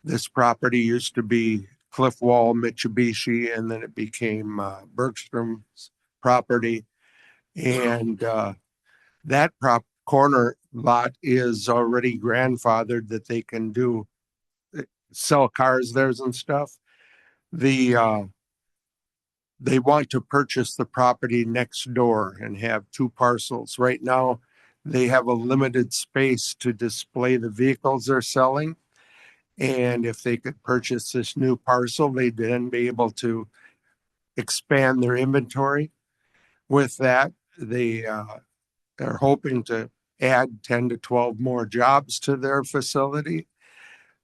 This property used to be Cliff Wall Mitsubishi, and then it became Bergstrom's property. And that corner lot is already grandfathered that they can do sell cars there and stuff. They want to purchase the property next door and have two parcels. Right now, they have a limited space to display the vehicles they're selling. And if they could purchase this new parcel, they'd then be able to expand their inventory. With that, they are hoping to add 10 to 12 more jobs to their facility.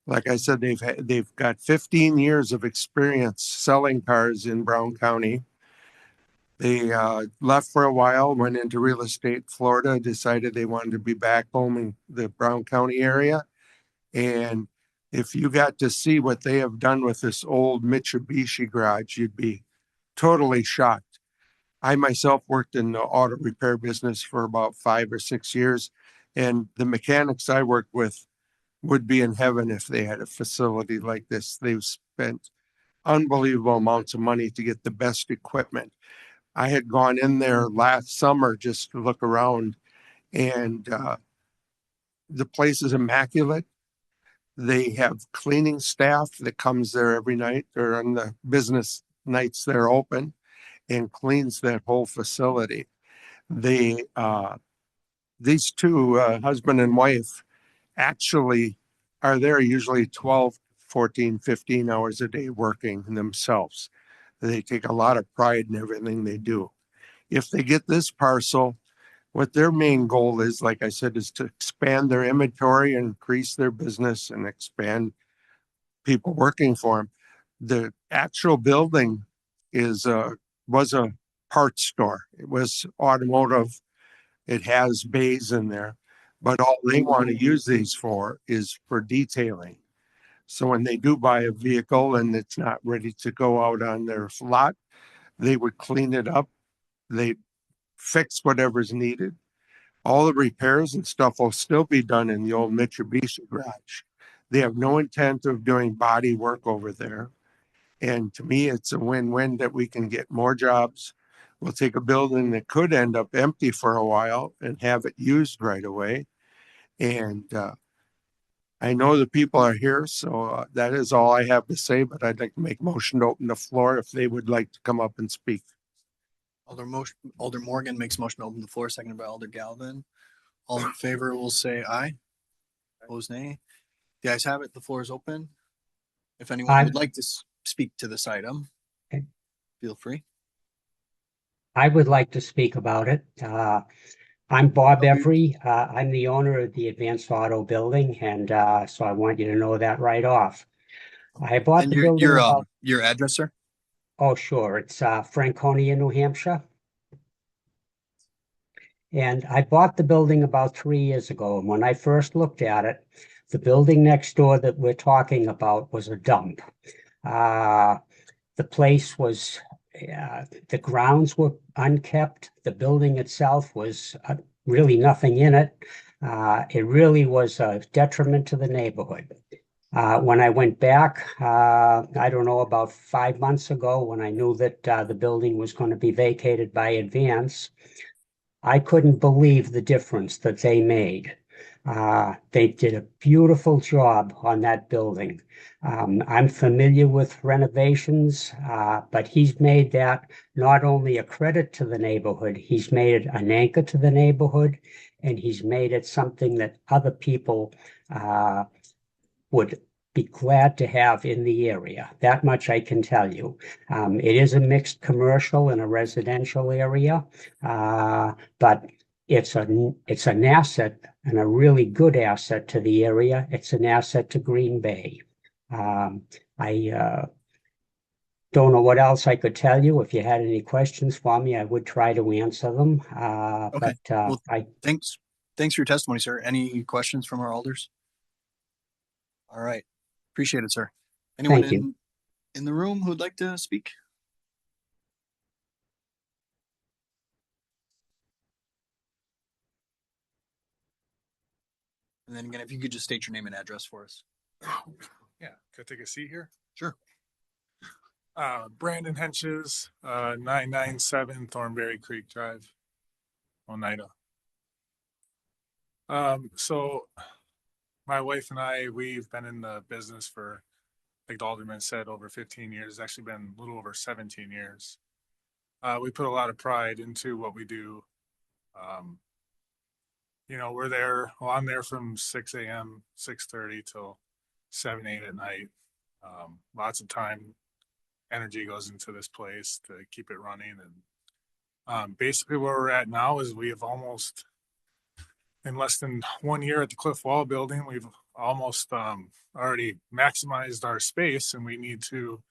Like I said, they've got 15 years of experience selling cars in Brown County. They left for a while, went into real estate, Florida, decided they wanted to be back home in the Brown County area. And if you got to see what they have done with this old Mitsubishi garage, you'd be totally shocked. I myself worked in the auto repair business for about 5 or 6 years, and the mechanics I worked with would be in heaven if they had a facility like this. They've spent unbelievable amounts of money to get the best equipment. I had gone in there last summer just to look around, and the place is immaculate. They have cleaning staff that comes there every night or on the business nights they're open and cleans that whole facility. These two, husband and wife, actually are there usually 12, 14, 15 hours a day working themselves. They take a lot of pride in everything they do. If they get this parcel, what their main goal is, like I said, is to expand their inventory, increase their business, and expand people working for them. The actual building was a parts store. It was automotive. It has bays in there, but all they want to use these for is for detailing. So when they do buy a vehicle and it's not ready to go out on their lot, they would clean it up. They fix whatever's needed. All the repairs and stuff will still be done in the old Mitsubishi garage. They have no intent of doing body work over there. And to me, it's a win-win that we can get more jobs. We'll take a building that could end up empty for a while and have it used right away. And I know the people are here, so that is all I have to say, but I'd like to make a motion to open the floor if they would like to come up and speak. Alder Morgan makes motion to open the floor, seconded by Alder Galvin. All in favor will say aye. Opposed, nay. The ayes have it. The floor is open. If anyone would like to speak to this item, feel free. I would like to speak about it. I'm Bob Every. I'm the owner of the Advanced Auto Building, and so I want you to know that right off. I bought the building. Your address, sir? Oh, sure. It's Franconia, New Hampshire. And I bought the building about 3 years ago. And when I first looked at it, the building next door that we're talking about was a dump. The place was, the grounds were unkept. The building itself was really nothing in it. It really was a detriment to the neighborhood. When I went back, I don't know, about 5 months ago, when I knew that the building was going to be vacated by Advance, I couldn't believe the difference that they made. They did a beautiful job on that building. I'm familiar with renovations, but he's made that not only a credit to the neighborhood, he's made it an anchor to the neighborhood, and he's made it something that other people would be glad to have in the area. That much I can tell you. It is a mixed commercial and a residential area, but it's an asset, and a really good asset to the area. It's an asset to Green Bay. I don't know what else I could tell you. If you had any questions for me, I would try to answer them. Okay. Thanks for your testimony, sir. Any questions from our alders? All right. Appreciate it, sir. Anyone in the room who would like to speak? And then again, if you could just state your name and address for us. Yeah, can I take a seat here? Sure. Brandon Henches, 997 Thornberry Creek Drive, Oneida. So my wife and I, we've been in the business for, like the alderman said, over 15 years. It's actually been a little over 17 years. We put a lot of pride into what we do. We're there. Well, I'm there from 6 a.m., 6:30 till 7, 8 at night. Lots of time, energy goes into this place to keep it running. And basically where we're at now is we have almost, in less than 1 year at the Cliff Wall building, we've almost already maximized our space, and we need to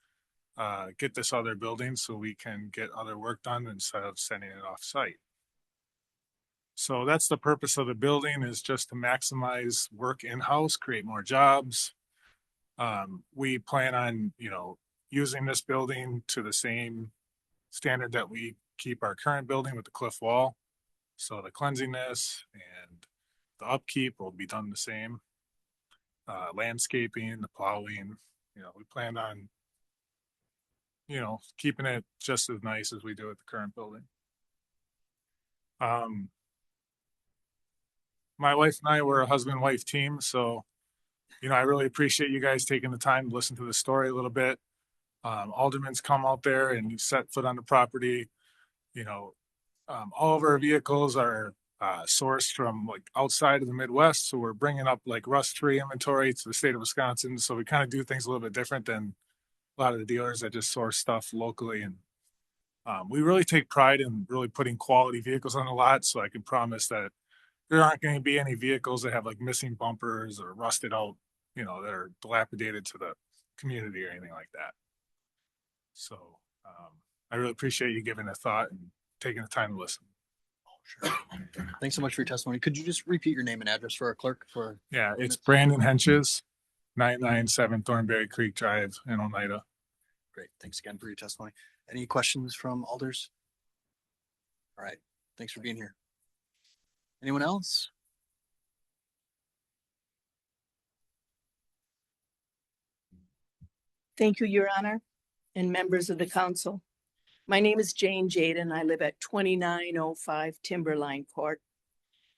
get this other building so we can get other work done instead of sending it off site. So that's the purpose of the building, is just to maximize work in-house, create more jobs. We plan on, using this building to the same standard that we keep our current building with the Cliff Wall. So the cleanliness and the upkeep will be done the same. Landscaping, the plowing, we plan on, keeping it just as nice as we do at the current building. My wife and I were a husband-wife team, so, I really appreciate you guys taking the time to listen to the story a little bit. Alderman's come out there and set foot on the property. All of our vehicles are sourced from like outside of the Midwest, so we're bringing up like rust-free inventory to the state of Wisconsin. So we kind of do things a little bit different than a lot of the dealers that just source stuff locally. And we really take pride in really putting quality vehicles on the lot. So I can promise that there aren't going to be any vehicles that have like missing bumpers or rusted out, that are dilapidated to the community or anything like that. So I really appreciate you giving it thought and taking the time to listen. Sure. Thanks so much for your testimony. Could you just repeat your name and address for our clerk? Yeah, it's Brandon Henches, 997 Thornberry Creek Drive in Oneida. Great. Thanks again for your testimony. Any questions from alders? All right. Thanks for being here. Anyone else? Thank you, Your Honor, and members of the council. My name is Jane Jaden. I live at 2905 Timberline Court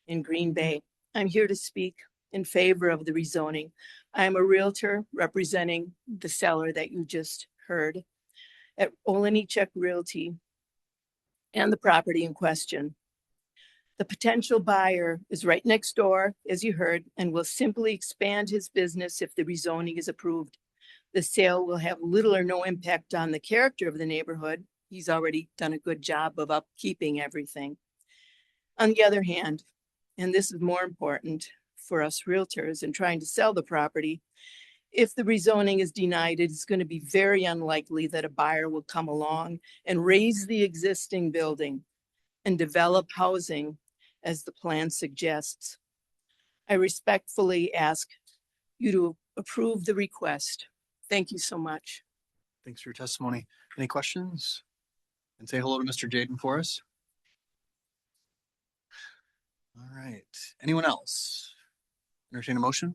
in Green Bay. I'm here to speak in favor of the rezoning. I am a realtor representing the seller that you just heard at Olenichek Realty and the property in question. The potential buyer is right next door, as you heard, and will simply expand his business if the rezoning is approved. The sale will have little or no impact on the character of the neighborhood. He's already done a good job of upkeeping everything. On the other hand, and this is more important for us realtors in trying to sell the property, if the rezoning is denied, it's going to be very unlikely that a buyer will come along and raise the existing building and develop housing as the plan suggests. I respectfully ask you to approve the request. Thank you so much. Thanks for your testimony. Any questions? And say hello to Mr. Jaden for us. All right. Anyone else? Entertain a motion?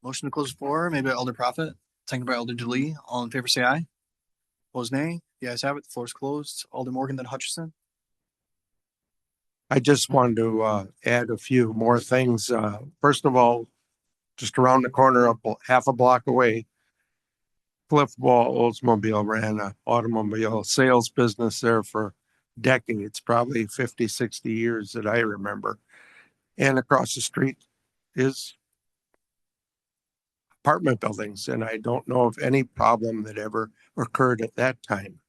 Motion to close the floor, made by Alder Prophet, seconded by Alder Delee. All in favor, say aye. Opposed, nay. The ayes have it. The floor is closed. Alder Morgan, then Hutchison. I just wanted to add a few more things. First of all, just around the corner, half a block away, Cliff Wall Oldsmobile ran an automobile sales business there for decades, probably 50, 60 years that I remember. And across the street is apartment buildings, and I don't know of any problem that ever occurred at that time.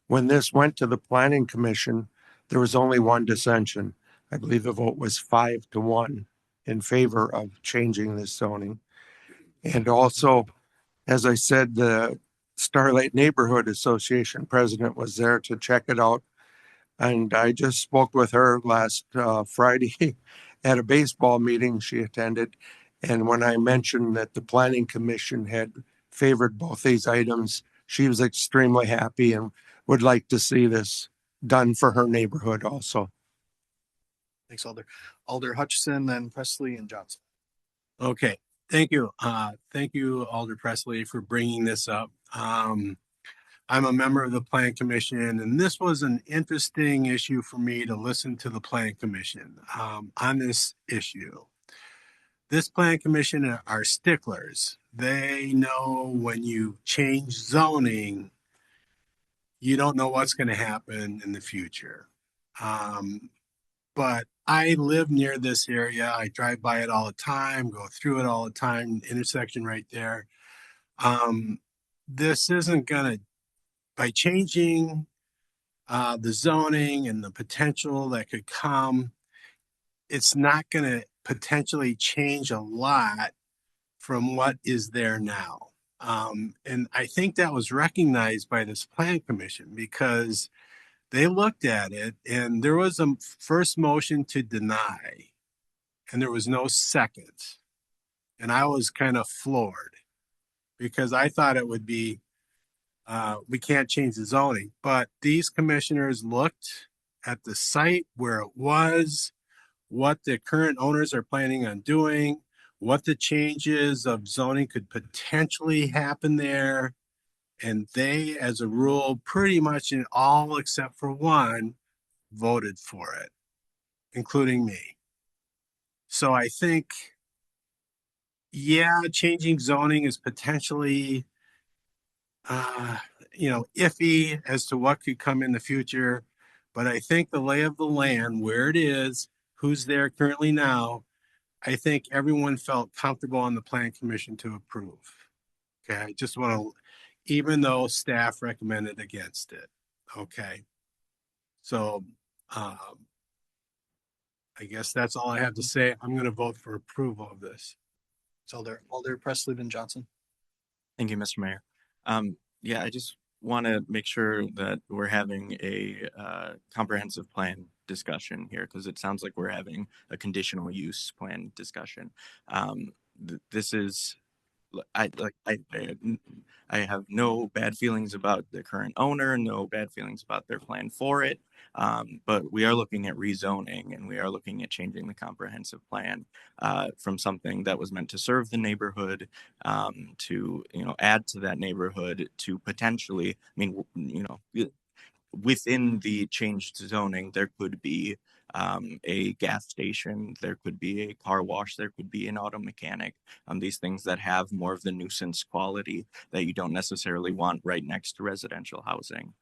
When this went to the Planning Commission, there was only one dissension. I believe the vote was 5-1 in favor of changing this zoning. And also, as I said, the Starlight Neighborhood Association president was there to check it out. And I just spoke with her last Friday at a baseball meeting she attended. And when I mentioned that the Planning Commission had favored both these items, she was extremely happy and would like to see this done for her neighborhood also. Thanks, Alder. Alder Hutchison, then Presley and Johnson. Okay. Thank you. Thank you, Alder Presley, for bringing this up. I'm a member of the Plan Commission, and this was an interesting issue for me to listen to the Plan Commission on this issue. This Plan Commission are sticklers. They know when you change zoning, you don't know what's going to happen in the future. But I live near this area. I drive by it all the time, go through it all the time, intersection right there. This isn't going to, by changing the zoning and the potential that could come, it's not going to potentially change a lot from what is there now. And I think that was recognized by this Plan Commission because they looked at it and there was a first motion to deny and there was no second. And I was kind of floored because I thought it would be, we can't change the zoning, but these commissioners looked at the site where it was, what the current owners are planning on doing, what the changes of zoning could potentially happen there. And they, as a rule, pretty much in all except for one, voted for it, including me. So I think, yeah, changing zoning is potentially, iffy as to what could come in the future. But I think the lay of the land, where it is, who's there currently now, I think everyone felt comfortable on the Plan Commission to approve. Okay, I just want to, even though staff recommended against it. Okay. So I guess that's all I have to say. I'm going to vote for approval of this. So Alder Presley Ben Johnson. Thank you, Mr. Mayor. Yeah, I just want to make sure that we're having a comprehensive plan discussion here because it sounds like we're having a conditional use plan discussion. This is, I have no bad feelings about the current owner, no bad feelings about their plan for it. But we are looking at rezoning and we are looking at changing the comprehensive plan from something that was meant to serve the neighborhood to, add to that neighborhood to potentially, within the changed zoning, there could be a gas station, there could be a car wash, there could be an auto mechanic, these things that have more of the nuisance quality that you don't necessarily want right next to residential housing.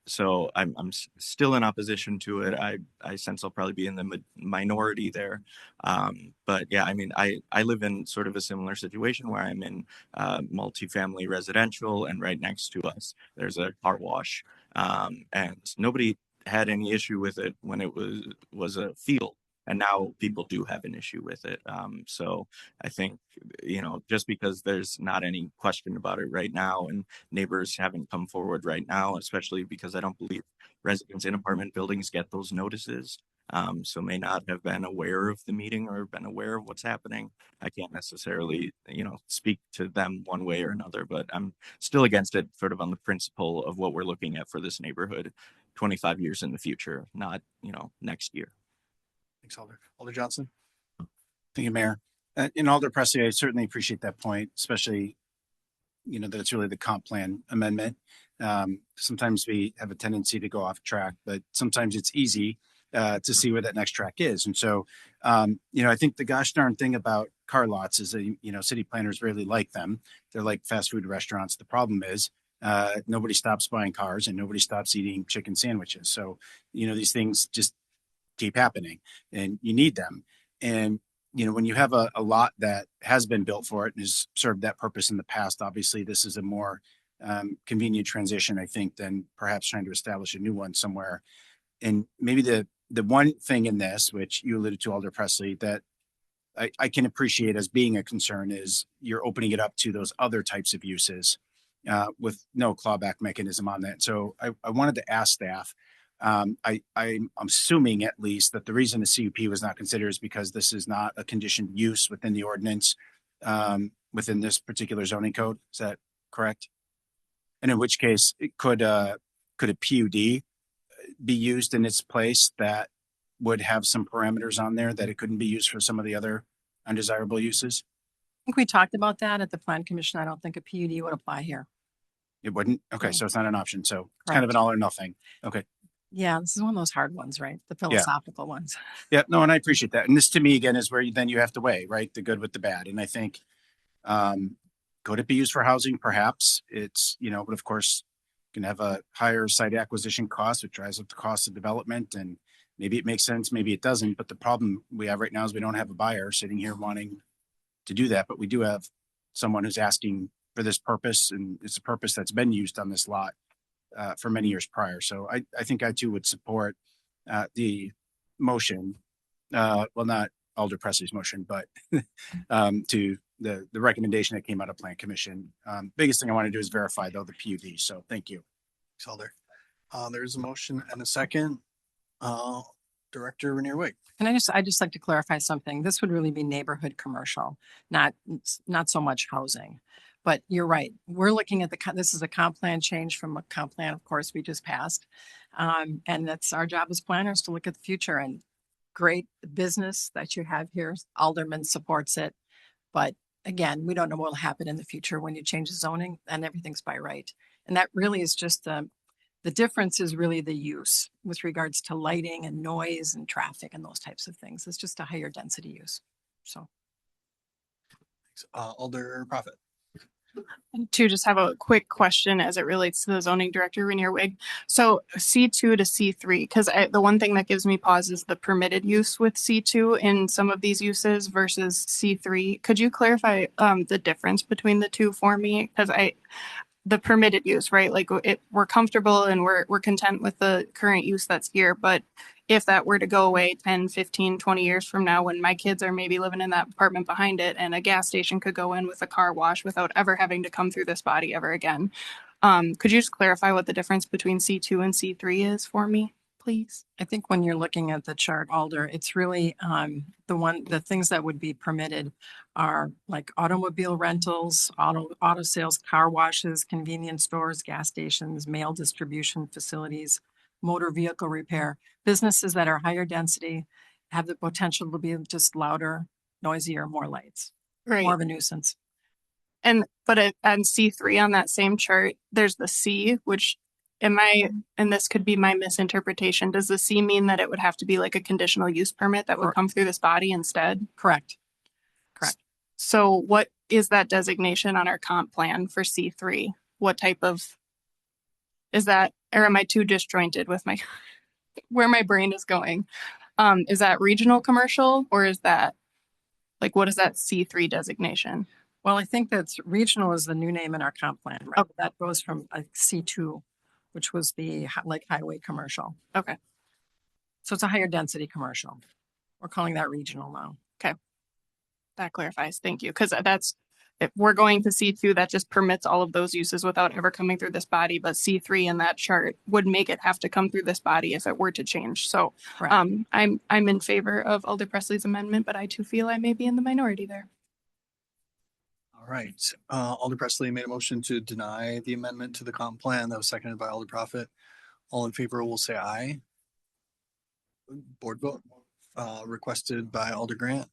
So I'm still in opposition to it. I sense I'll probably be in the minority there. But yeah, I live in sort of a similar situation where I'm in multifamily residential and right next to us, there's a car wash. And nobody had any issue with it when it was a field, and now people do have an issue with it. So I think, just because there's not any question about it right now and neighbors haven't come forward right now, especially because I don't believe residents in apartment buildings get those notices. So may not have been aware of the meeting or been aware of what's happening. I can't necessarily, speak to them one way or another, but I'm still against it sort of on the principle of what we're looking at for this neighborhood 25 years in the future, not, next year. Thanks, Alder. Alder Johnson. Thank you, Mayor. And Alder Presley, I certainly appreciate that point, especially, that it's really the comp plan amendment. Sometimes we have a tendency to go off track, but sometimes it's easy to see where that next track is. And so, I think the gosh darn thing about car lots is that, city planners really like them. They're like fast food restaurants. The problem is nobody stops buying cars and nobody stops eating chicken sandwiches. So, these things just keep happening and you need them. And, when you have a lot that has been built for it and has served that purpose in the past, obviously this is a more convenient transition, I think, than perhaps trying to establish a new one somewhere. And maybe the one thing in this, which you alluded to, Alder Presley, that I can appreciate as being a concern is you're opening it up to those other types of uses with no clawback mechanism on that. So I wanted to ask staff, I'm assuming at least that the reason the CUP was not considered is because this is not a conditioned use within the ordinance within this particular zoning code. Is that correct? And in which case, could a PUD be used in its place that would have some parameters on there that it couldn't be used for some of the other undesirable uses? I think we talked about that at the Plan Commission. I don't think a PUD would apply here. It wouldn't? Okay, No. so it's not an option. So it's kind of an Correct. all or nothing. Okay. Yeah, this is one of those hard ones, right? The Yeah. philosophical ones. Yeah, no, and I appreciate that. And this to me again is where then you have to weigh, right? The good with the bad. And I think could it be used for housing? Perhaps it's, but of course can have a higher site acquisition cost, which drives up the cost of development. And maybe it makes sense, maybe it doesn't. But the problem we have right now is we don't have a buyer sitting here wanting to do that. But we do have someone who's asking for this purpose, and it's a purpose that's been used on this lot for many years prior. So I think I too would support the motion. Well, not Alder Presley's motion, but to the recommendation that came out of Plan Commission. Biggest thing I want to do is verify though the PUD. So thank you. Thanks, Alder. There's a motion and a second. Director Renier Wig. And I just like to clarify something. This would really be neighborhood commercial, not so much housing. But you're right. We're looking at this is a comp plan change from a comp plan, of course, we just passed. And that's our job as planners to look at the future, and great business that you have here. Alderman supports it. But again, we don't know what will happen in the future when you change the zoning and everything's by right. And that really is just the difference is really the use with regards to lighting and noise and traffic and those types of things. It's just a higher density use. So. Thanks. Alder Profit. To just have a quick question as it relates to the zoning director, Renier Wig. So C2 to C3, because the one thing that gives me pause is the permitted use with C2 in some of these uses versus C3. Could you clarify the difference between the two for me? Because the permitted use, right? Like we're comfortable and we're content with the current use that's here. But if that were to go away 10, 15, 20 years from now, when my kids are maybe living in that apartment behind it and a gas station could go in with a car wash without ever having to come through this body ever again. Could you just clarify what the difference between C2 and C3 is for me, please? I think when you're looking at the chart, Alder, it's really the things that would be permitted are like automobile rentals, auto sales, car washes, convenience stores, gas stations, mail distribution facilities, motor vehicle repair, businesses that are higher density, have the potential to be just louder, noisier, more lights, Right. more of a nuisance. And on C3 on that same chart, there's the C, which and this could be my misinterpretation. Does the C mean that it would have to be like a conditional use permit that would come through this body instead? Correct. So what is that designation on our comp plan for C3? What type of, is that, or am I too disjointed with where my brain is going? Is that regional commercial, or is that, like, what is that C3 designation? Well, I think that's regional is the new name in our comp plan, right? Okay. That goes from C2, which was the like highway commercial. Okay. So it's a higher density commercial. We're calling that regional now. Okay. That clarifies. Thank you. Because if we're going to C2, that just permits all of those uses without ever coming through this body. But C3 in that chart would make it have to come through this body if it were to change. So I'm in favor of Alder Presley's amendment, but I too feel I may be in the minority there. All right. Alder Presley made a motion to deny the amendment to the comp plan. That was seconded by Alder Profit. All in favor will say aye. Board vote requested by Alder Grant.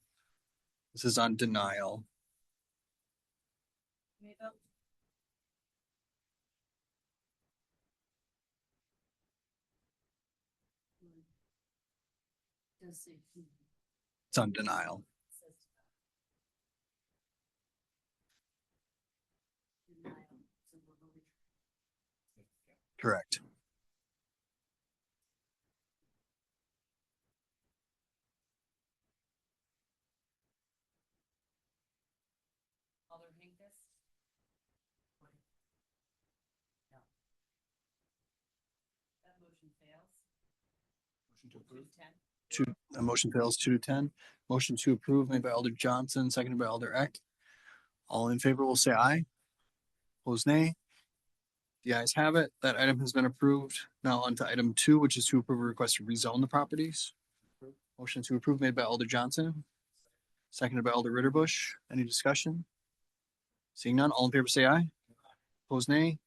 This is on denial. It's on denial. Correct. A motion fails 2-10. Motion to approve made by Alder Johnson, seconded by Alder Eck. All in favor will say aye. Opposed nay. The ayes have it. That item has been approved. Now on to item 2, which is to approve a request to rezone the properties. Motion to approve made by Alder Johnson, seconded by Alder Ritterbusch. Any discussion? Seeing none, all in favor say aye. Opposed nay.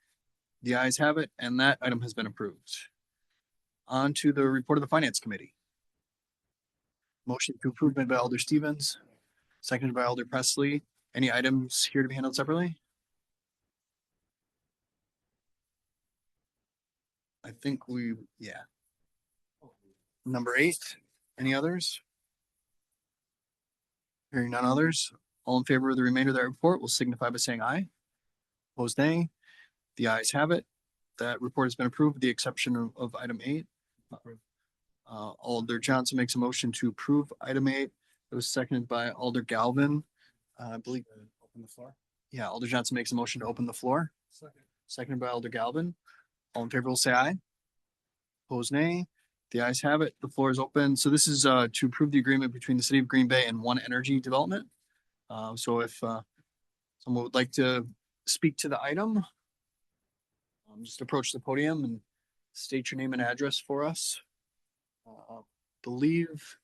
The ayes have it, and that item has been approved. On to the report of the Finance Committee. Motion to approve made by Alder Stevens, seconded by Alder Presley. Any items here to be handled separately? I think yeah. Number 8, any others? Hearing none others, all in favor of the remainder of that report will signify by saying aye. Opposed, nay. The ayes have it. That report has been approved with the exception of item 8. Alder Johnson makes a motion to approve item 8. It was seconded by Alder Galvin. I believe. Open the floor. Yeah, Alder Johnson makes a motion to open the floor. Seconded by Alder Galvin. All in favor will say aye. Opposed, nay. The ayes have it. The floor is open. So this is to approve the agreement between the city of Green Bay and One Energy Development. So if someone would like to speak to the item, just approach the podium and state your name and address for us. Believe,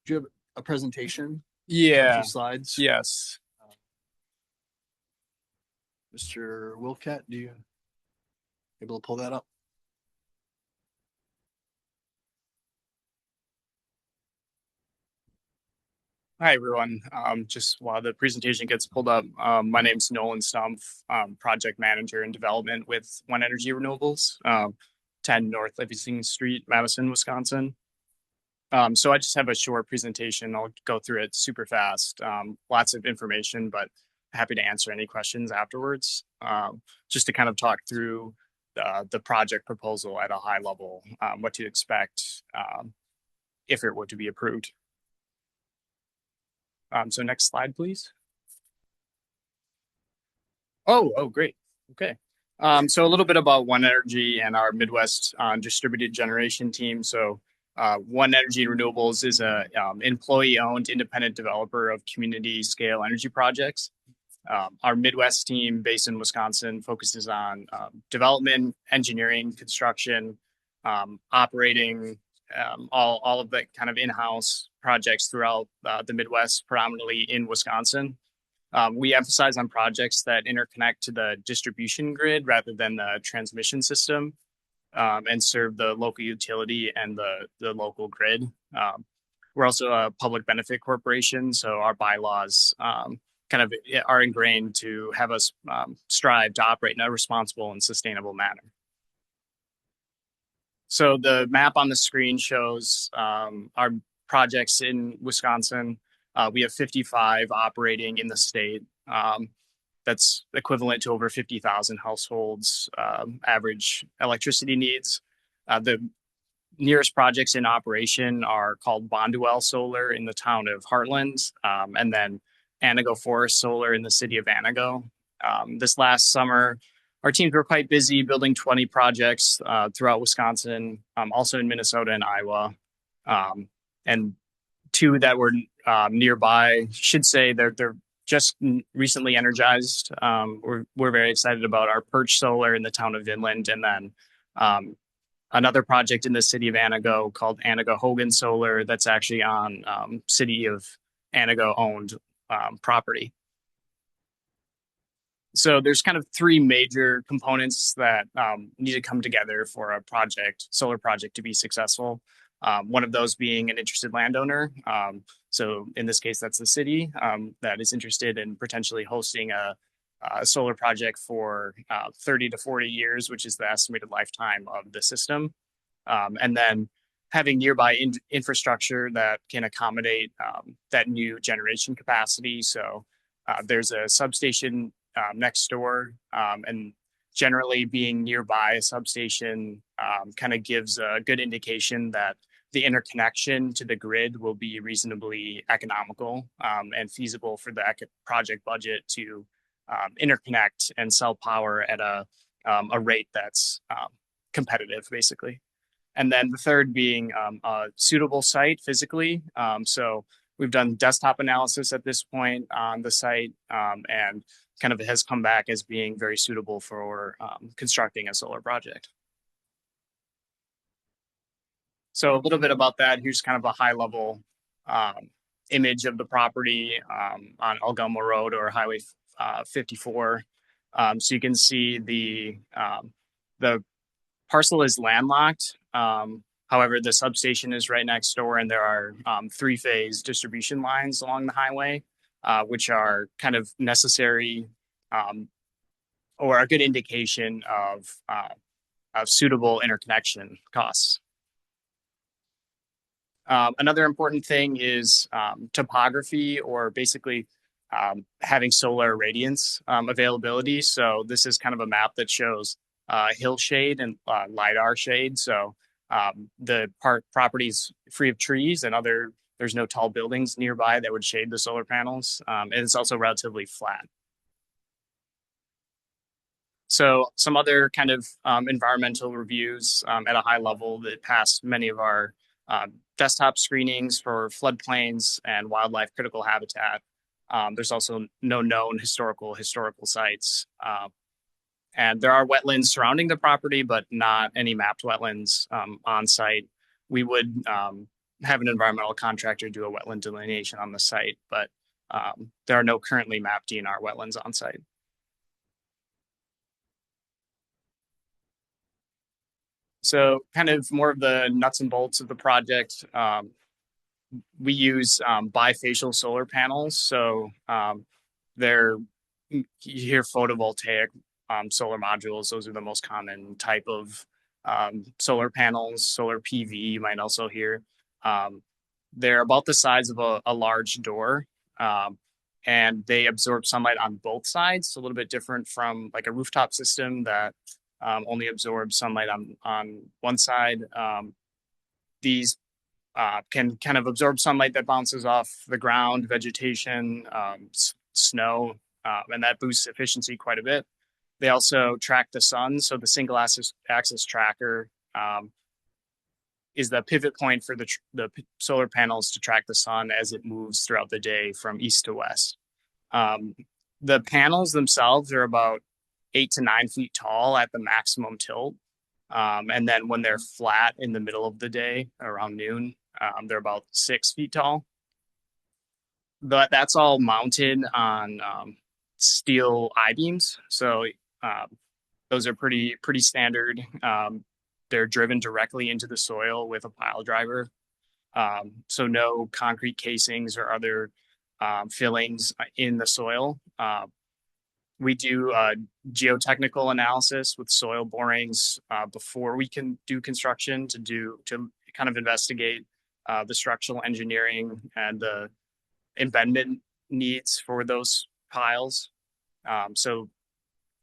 do you have a presentation? Yeah. Some slides? Yes. Mr. Wilcat, do you able to pull that up? Hi, everyone. Just while the presentation gets pulled up, my name's Nolan Stumpf, project manager in development with One Energy Renewables, 10 North Livingston Street, Madison, Wisconsin. So I just have a short presentation. I'll go through it super fast. Lots of information, but happy to answer any questions afterwards. Just to kind of talk through the project proposal at a high level, what to expect if it were to be approved. So next slide, please. Oh, great. Okay. So a little bit about One Energy and our Midwest distributed generation team. So One Energy Renewables is a employee-owned independent developer of community-scale energy projects. Our Midwest team based in Wisconsin focuses on development, engineering, construction, operating, all of the kind of in-house projects throughout the Midwest, predominantly in Wisconsin. We emphasize on projects that interconnect to the distribution grid rather than the transmission system, and serve the local utility and the local grid. We're also a public benefit corporation, so our bylaws kind of are ingrained to have us strive to operate in a responsible and sustainable manner. So the map on the screen shows our projects in Wisconsin. We have 55 operating in the state. That's equivalent to over 50,000 households average electricity needs. The nearest projects in operation are called Bonduel Solar in the town of Heartland, and then Anago Forest Solar in the city of Anago. This last summer, our teams were quite busy building 20 projects throughout Wisconsin, also in Minnesota and Iowa, and 2 that were nearby. Should say they're just recently energized. We're very excited about our Perch Solar in the town of Vinland, and then another project in the city of Anago called Anago Hogan Solar that's actually on city of Anago owned property. So there's kind of 3 major components that need to come together for a solar project to be successful. One of those being an interested landowner. So in this case, that's the city that is interested in potentially hosting a solar project for 30 to 40 years, which is the estimated lifetime of the system. And then having nearby infrastructure that can accommodate that new generation capacity. So there's a substation next door, and generally being nearby a substation kind of gives a good indication that the interconnection to the grid will be reasonably economical and feasible for the project budget to interconnect and sell power at a rate that's competitive, basically. And then the third being a suitable site physically. So we've done desktop analysis at this point on the site, and kind of has come back as being very suitable for constructing a solar project. So a little bit about that. Here's kind of a high level image of the property on Algoma Road or Highway 54. So you can see the parcel is landlocked. However, the substation is right next door, and there are 3-phase distribution lines along the highway, which are kind of necessary or a good indication of suitable interconnection costs. Another important thing is topography, or basically having solar radiance availability. So this is kind of a map that shows hill shade and LiDAR shade. So the property's free of trees and there's no tall buildings nearby that would shade the solar panels. And it's also relatively flat. So some other kind of environmental reviews at a high level that passed many of our desktop screenings for floodplains and wildlife critical habitat. There's also no known historical sites. And there are wetlands surrounding the property, but not any mapped wetlands on site. We would have an environmental contractor do a wetland delineation on the site, but there are no currently mapped DNR wetlands on site. So kind of more of the nuts and bolts of the project. We use bifacial solar panels. So you hear photovoltaic solar modules. Those are the most common type of solar panels. Solar PV, you might also hear. They're about the size of a large door. And they absorb sunlight on both sides. So a little bit different from like a rooftop system that only absorbs sunlight on one side. These can kind of absorb sunlight that bounces off the ground, vegetation, snow, and that boosts efficiency quite a bit. They also track the sun. So the single axis tracker is the pivot point for the solar panels to track the sun as it moves throughout the day from east to west. The panels themselves are about 8 to 9 feet tall at the maximum tilt. And then when they're flat in the middle of the day around noon, they're about 6 feet tall. But that's all mounted on steel I-beams. So those are pretty standard. They're driven directly into the soil with a pile driver. So no concrete casings or other fillings in the soil. We do geotechnical analysis with soil borings before we can do construction to kind of investigate the structural engineering and the embedment needs for those piles. So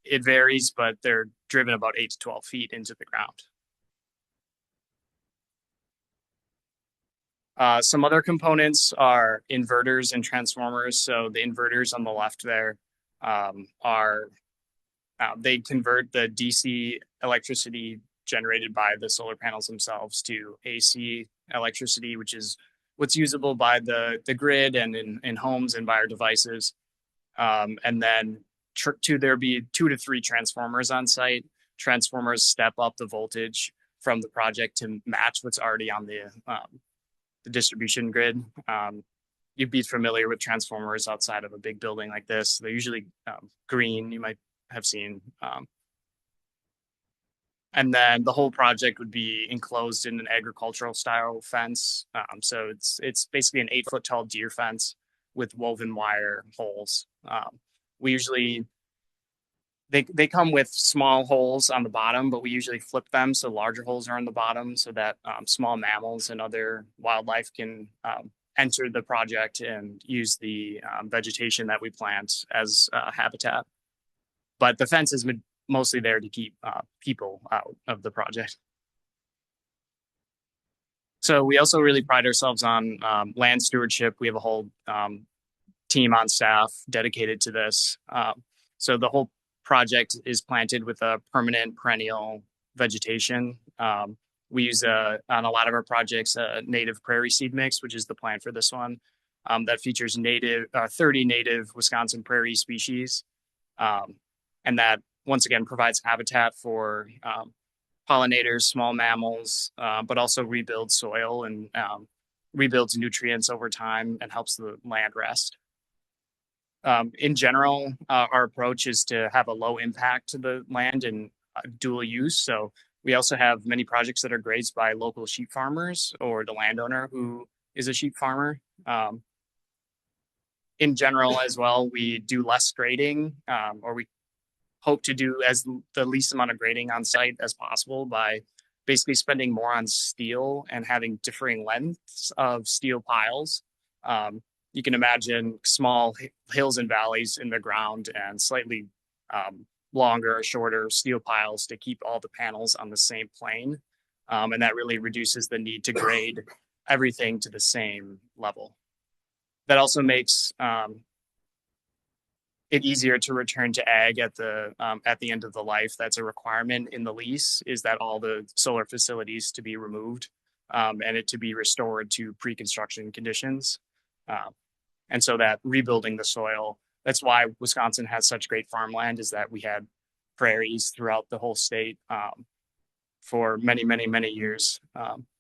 it varies, but they're driven about 8 to 12 feet into the ground. Some other components are inverters and transformers. So the inverters on the left there they convert the DC electricity generated by the solar panels themselves to AC electricity, which is what's usable by the grid and in homes and by our devices. And then there'll be 2 to 3 transformers on site. Transformers step up the voltage from the project to match what's already on the distribution grid. You'd be familiar with transformers outside of a big building like this. They're usually green, you might have seen. And then the whole project would be enclosed in an agricultural style fence. So it's basically an 8-foot tall deer fence with woven wire holes. They come with small holes on the bottom, but we usually flip them so larger holes are on the bottom so that small mammals and other wildlife can enter the project and use the vegetation that we plant as habitat. But the fence is mostly there to keep people out of the project. So we also really pride ourselves on land stewardship. We have a whole team on staff dedicated to this. So the whole project is planted with a permanent perennial vegetation. We use on a lot of our projects a native prairie seed mix, which is the plan for this one, that features 30 native Wisconsin prairie species. And that once again provides habitat for pollinators, small mammals, but also rebuilds soil and rebuilds nutrients over time and helps the land rest. In general, our approach is to have a low impact to the land and dual use. So we also have many projects that are grazed by local sheep farmers or the landowner who is a sheep farmer. In general as well, we do less grading, or we hope to do as the least amount of grading on site as possible by basically spending more on steel and having differing lengths of steel piles. You can imagine small hills and valleys in the ground and slightly longer or shorter steel piles to keep all the panels on the same plane. And that really reduces the need to grade everything to the same level. That also makes it easier to return to ag at the end of the life. That's a requirement in the lease, is that all the solar facilities to be removed and it to be restored to pre-construction conditions. And so that rebuilding the soil, that's why Wisconsin has such great farmland, is that we had prairies throughout the whole state for many, many, many years.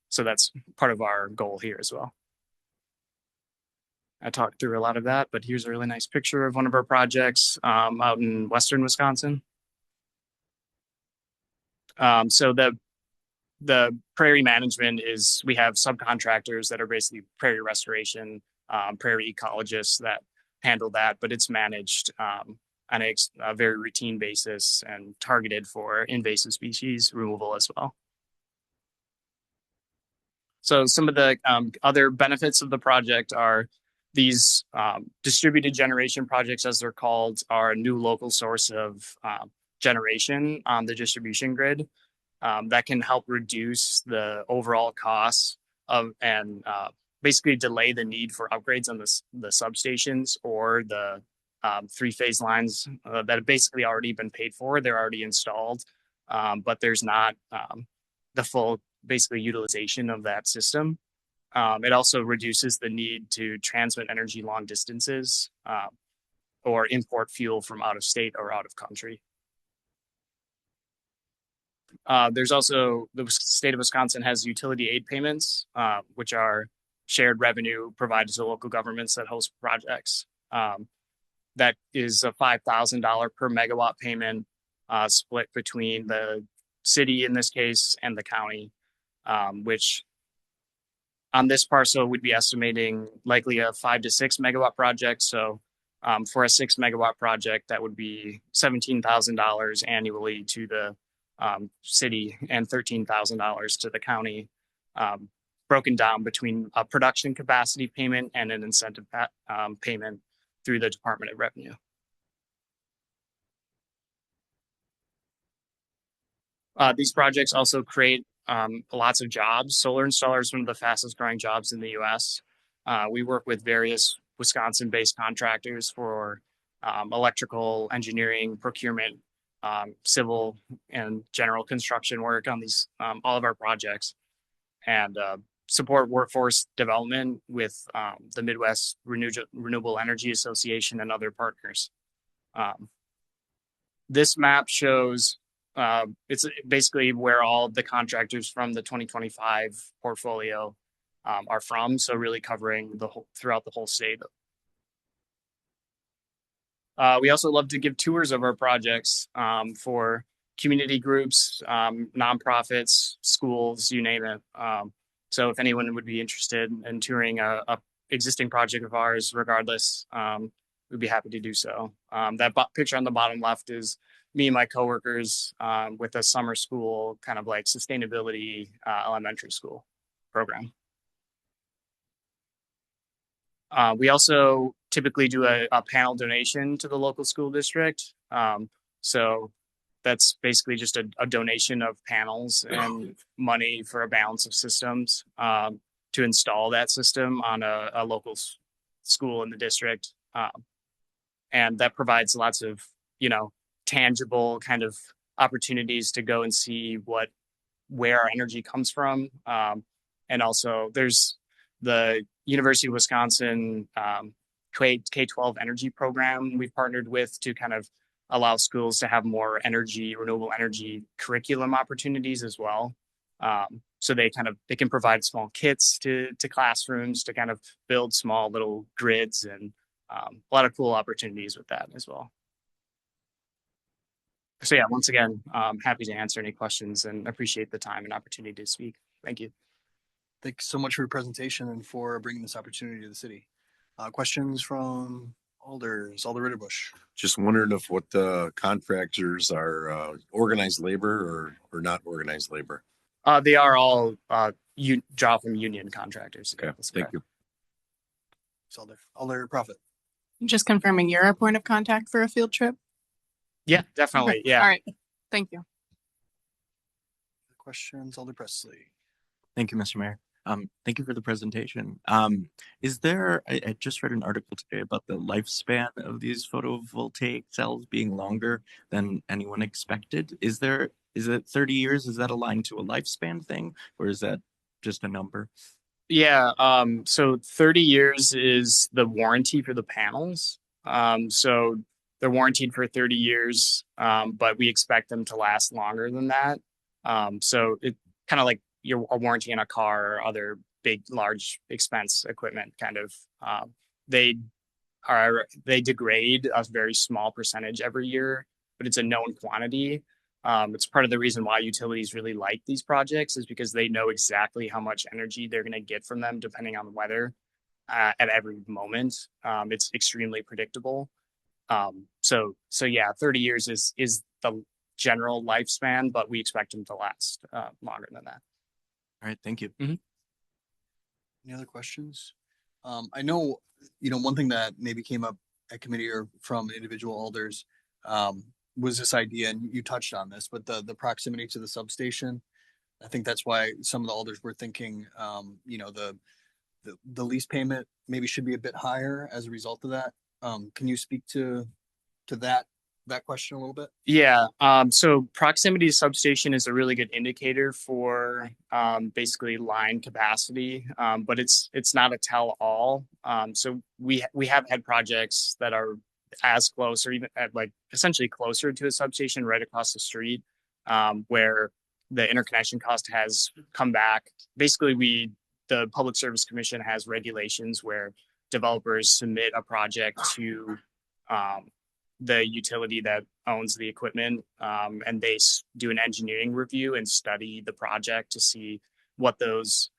So that's part of our goal here as well. I talked through a lot of that, but here's a really nice picture of one of our projects out in western Wisconsin. So the prairie management is, we have subcontractors that are basically prairie restoration, prairie ecologists that handle that, but it's managed on a very routine basis and targeted for invasive species removal as well. So some of the other benefits of the project are these distributed generation projects, as they're called, are a new local source of generation on the distribution grid that can help reduce the overall costs of and basically delay the need for upgrades on the substations or the three-phase lines that have basically already been paid for. They're already installed, but there's not the full basically utilization of that system. It also reduces the need to transmit energy long distances or import fuel from out of state or out of country. There's also, the state of Wisconsin has utility aid payments, which are shared revenue provided to local governments that host projects. That is a $5,000 per megawatt payment split between the city in this case and the county, which on this parcel we'd be estimating likely a 5 to 6 megawatt project. So for a 6 megawatt project, that would be $17,000 annually to the city and $13,000 to the county, broken down between a production capacity payment and an incentive payment through the Department of Revenue. These projects also create lots of jobs. Solar installer is one of the fastest growing jobs in the US. We work with various Wisconsin-based contractors for electrical engineering, procurement, civil and general construction work on these all of our projects, and support workforce development with the Midwest Renewable Energy Association and other partners. This map shows it's basically where all the contractors from the 2025 portfolio are from. So really covering the whole, throughout the whole state. We also love to give tours of our projects for community groups, nonprofits, schools, you name it. So if anyone would be interested in touring a existing project of ours, regardless, we'd be happy to do so. That picture on the bottom left is me and my coworkers with a summer school, kind of like sustainability elementary school program. We also typically do a panel donation to the local school district. So that's basically just a donation of panels and money for a balance of systems to install that system on a local school in the district. And that provides lots of, tangible kind of opportunities to go and see where our energy comes from. And also there's the University of Wisconsin K-12 energy program we've partnered with to kind of allow schools to have more renewable energy curriculum opportunities as well. So they can provide small kits to classrooms to kind of build small little grids, and a lot of cool opportunities with that as well. So yeah, once again, happy to answer any questions and appreciate the time and opportunity to speak. Thank you. Thanks so much for your presentation and for bringing this opportunity to the city. Questions from Alder Ritterbusch. Just wondering if what the contractors are organized labor or not organized labor. They are all draw from union contractors. Okay, thank you. Alder Profit. Just confirming you're a point of contact for a field trip? Yeah, definitely. Okay. Yeah. All right. Thank you. Questions, Alder Presley. Thank you, Mr. Mayor. Thank you for the presentation. Is there, I just read an article today about the lifespan of these photovoltaic cells being longer than anyone expected. Is it 30 years? Is that aligned to a lifespan thing, or is that just a number? Yeah. So 30 years is the warranty for the panels. So they're warranted for 30 years, but we expect them to last longer than that. So it kind of like a warranty in a car or other big, large expense equipment kind of, they degrade a very small percentage every year, but it's a known quantity. It's part of the reason why utilities really like these projects is because they know exactly how much energy they're going to get from them depending on the weather at every moment. It's extremely predictable. So yeah, 30 years is the general lifespan, but we expect them to last longer than that. All right, thank you. Mm-hmm. Any other questions? I know, one thing that maybe came up at committee or from individual alders was this idea, and you touched on this, but the proximity to the substation. I think that's why some of the alders were thinking, the lease payment maybe should be a bit higher as a result of that. Can you speak to that question a little bit? Yeah. So proximity to substation is a really good indicator for basically line capacity, but it's not a tell-all. So we have had projects that are as close or even like essentially closer to a substation right across the street, where the interconnection cost has come back. Basically, the Public Service Commission has regulations where developers submit a project to the utility that owns the equipment, and they do an engineering review and study the project to see what those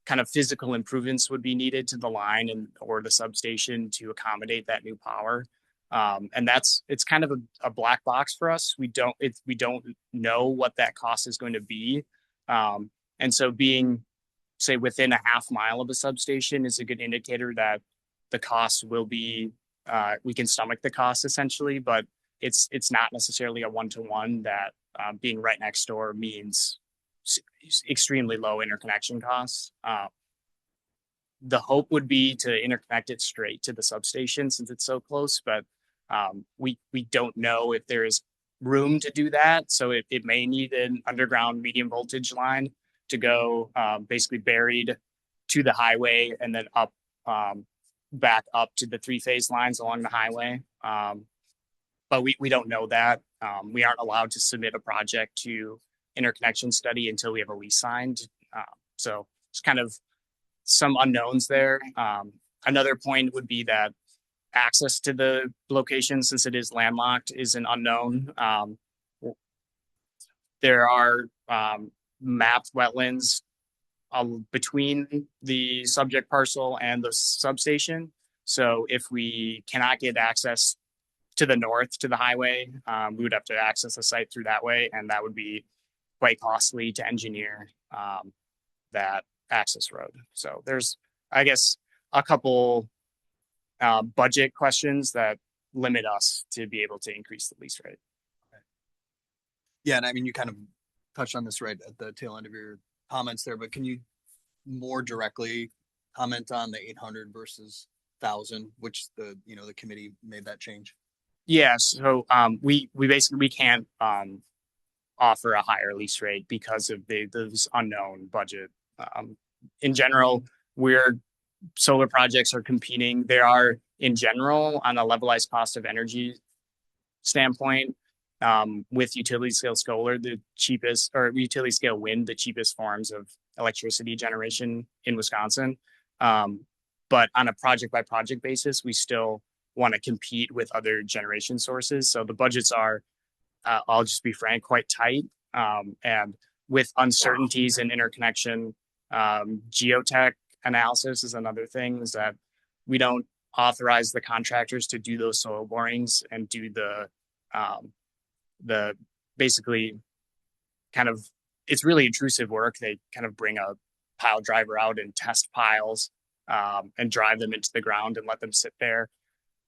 kind of physical improvements would be needed to the line or the substation to accommodate that new power. And it's kind of a black box for us. We don't know what that cost is going to be. And so being, say, within a half mile of a substation is a good indicator that the cost will be, we can stomach the cost essentially, but it's not necessarily a one-to-one that being right next door means extremely low interconnection costs. The hope would be to interconnect it straight to the substation since it's so close, but we don't know if there is room to do that. So it may need an underground medium voltage line to go basically buried to the highway and then up back up to the three-phase lines along the highway. But we don't know that. We aren't allowed to submit a project to interconnection study until we have a lease signed. So it's kind of some unknowns there. Another point would be that access to the location, since it is landlocked, is an unknown. There are mapped wetlands between the subject parcel and the substation. So if we cannot get access to the north to the highway, we would have to access the site through that way, and that would be quite costly to engineer that access road. So there's, I guess, a couple budget questions that limit us to be able to increase the lease rate. Yeah, and I mean, you kind of touched on this right at the tail end of your comments there, but can you more directly comment on the 800 versus 1,000, which the committee made that change? Yeah, so we basically can't offer a higher lease rate because of those unknown budget. In general, solar projects are competing. There are, in general, on a levelized cost of energy standpoint, with utility scale solar, the cheapest, or utility scale wind, the cheapest forms of electricity generation in Wisconsin. But on a project by project basis, we still want to compete with other generation sources. So the budgets are, I'll just be frank, quite tight. And with uncertainties in interconnection, geotech analysis is another thing, is that we don't authorize the contractors to do those soil borings and do the basically kind of, it's really intrusive work. They kind of bring a pile driver out and test piles and drive them into the ground and let them sit there,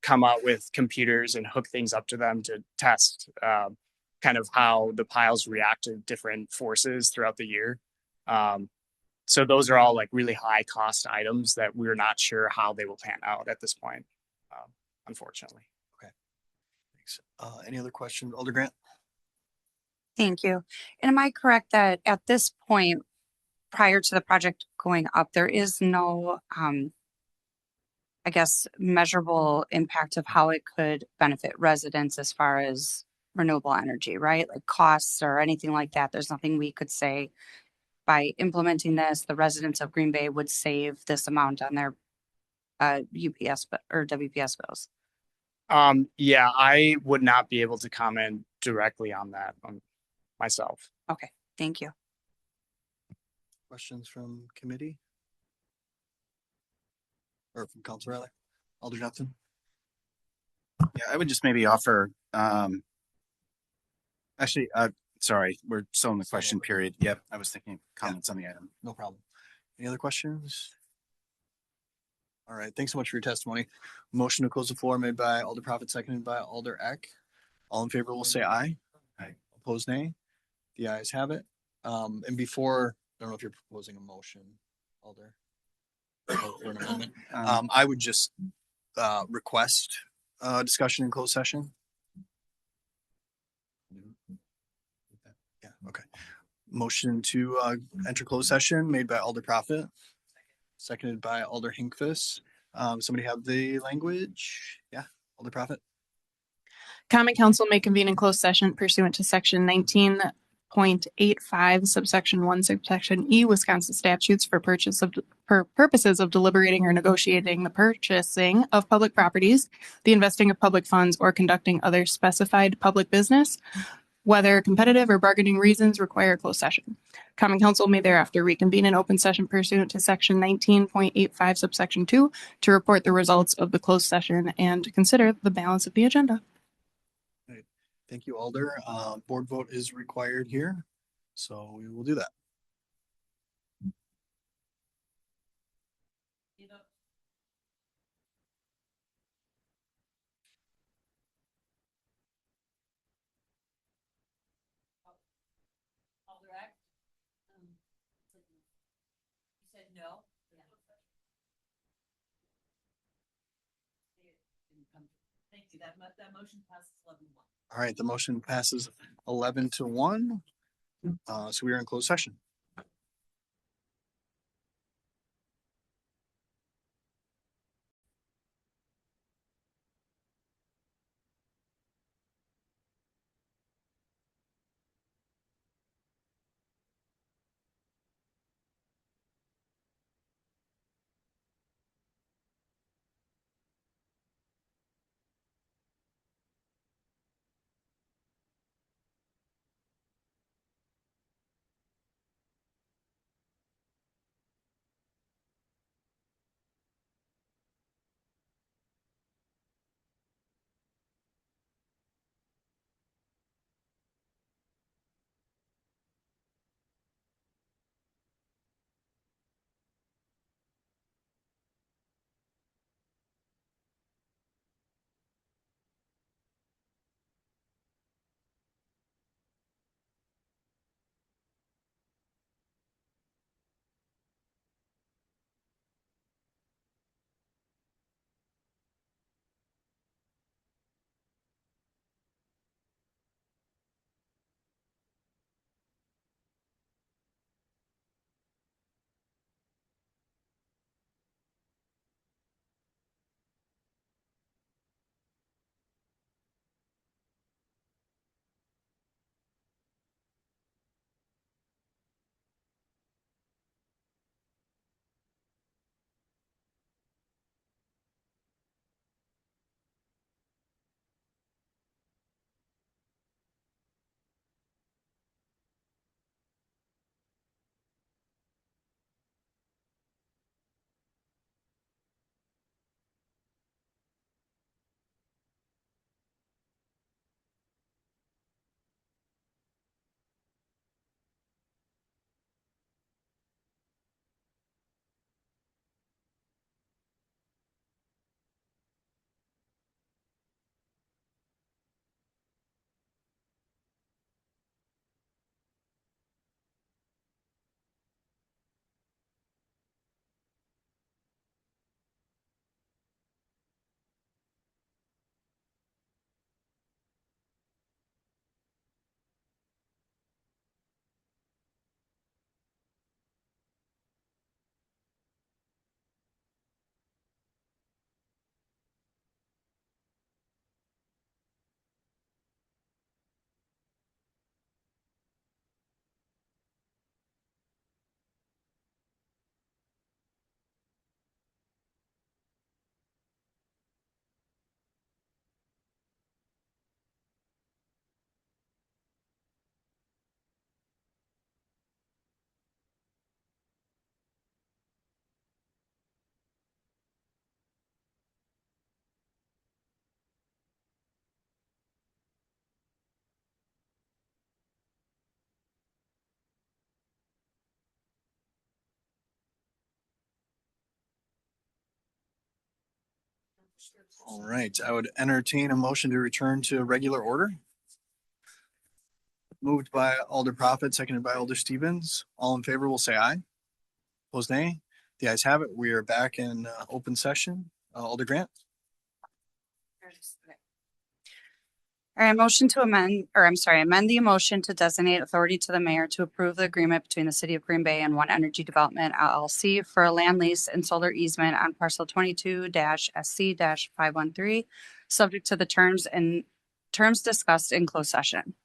come out with computers and hook things up to them to test kind of how the piles react to different forces throughout the year. So those are all like really high cost items that we're not sure how they will pan out at this point, unfortunately. Thanks. Any other questions? Alder Grant? Thank you. And am I correct that at this point, prior to the project going up, there is no, I guess, measurable impact of how it could benefit residents as far as renewable energy, right? Like costs or anything like that. There's nothing we could say by implementing this, the residents of Green Bay would save this amount on their UPS or WPS bills. Yeah, I would not be able to comment directly on that myself. Okay, thank you. Questions from committee? Or from council rather? Alder Johnson? Yeah, I would just maybe offer, actually, sorry, we're still in the question period. Yep, I was thinking comments on the item. No problem. Any other questions? All right, thanks so much for your testimony. Motion to close the floor made by Alder Prophet, seconded by Alder Eck. All in favor will say aye. Aye. Opposed, nay. The ayes have it. And before, I don't know if you're proposing a motion, Alder, or an amendment. I would just request discussion in closed session. Yeah, okay. Motion to enter closed session made by Alder Prophet, seconded by Alder Hinkfist. Somebody have the language? Yeah, Alder Prophet. Common Council may convene in closed session pursuant to section 19.85 subsection 1 subsection E Wisconsin statutes for purposes of deliberating or negotiating the purchasing of public properties, the investing of public funds, or conducting other specified public business, whether competitive or bargaining reasons require closed session. Common Council may thereafter reconvene in open session pursuant to section 19.85 subsection 2 to report the results of the closed session and to consider the balance of the agenda. Thank you, Alder. Board vote is required here, so we will do that. No. Thank you. That motion passes 11-1. All right, the motion passes 11-1. So we are in closed session. All right, I would entertain a motion to return to regular order. Moved by Alder Prophet, seconded by Alder Stevens. All in favor will say aye. Opposed nay. The ayes have it. We are back in open session. Alder Grant. All right, amend the motion to designate authority to the mayor to approve the agreement between the city of Green Bay and One Energy Development LLC for a land lease and solar easement on parcel 22-SC-513, subject to the terms discussed in closed session.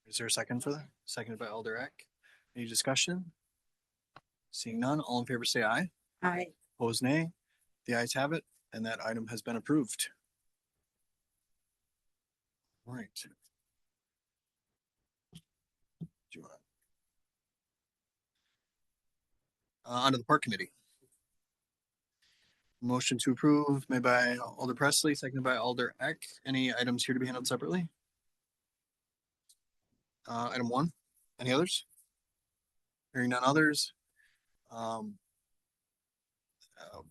Is there a second for that? Seconded by Alder Eck. Any discussion? Seeing none, all in favor say aye. Aye. Opposed nay. The ayes have it, and that item has been approved. All right. Onto the Park Committee. Motion to approve made by Alder Presley, seconded by Alder Eck. Any items here to be handled separately? Item 1. Any others? Hearing none others.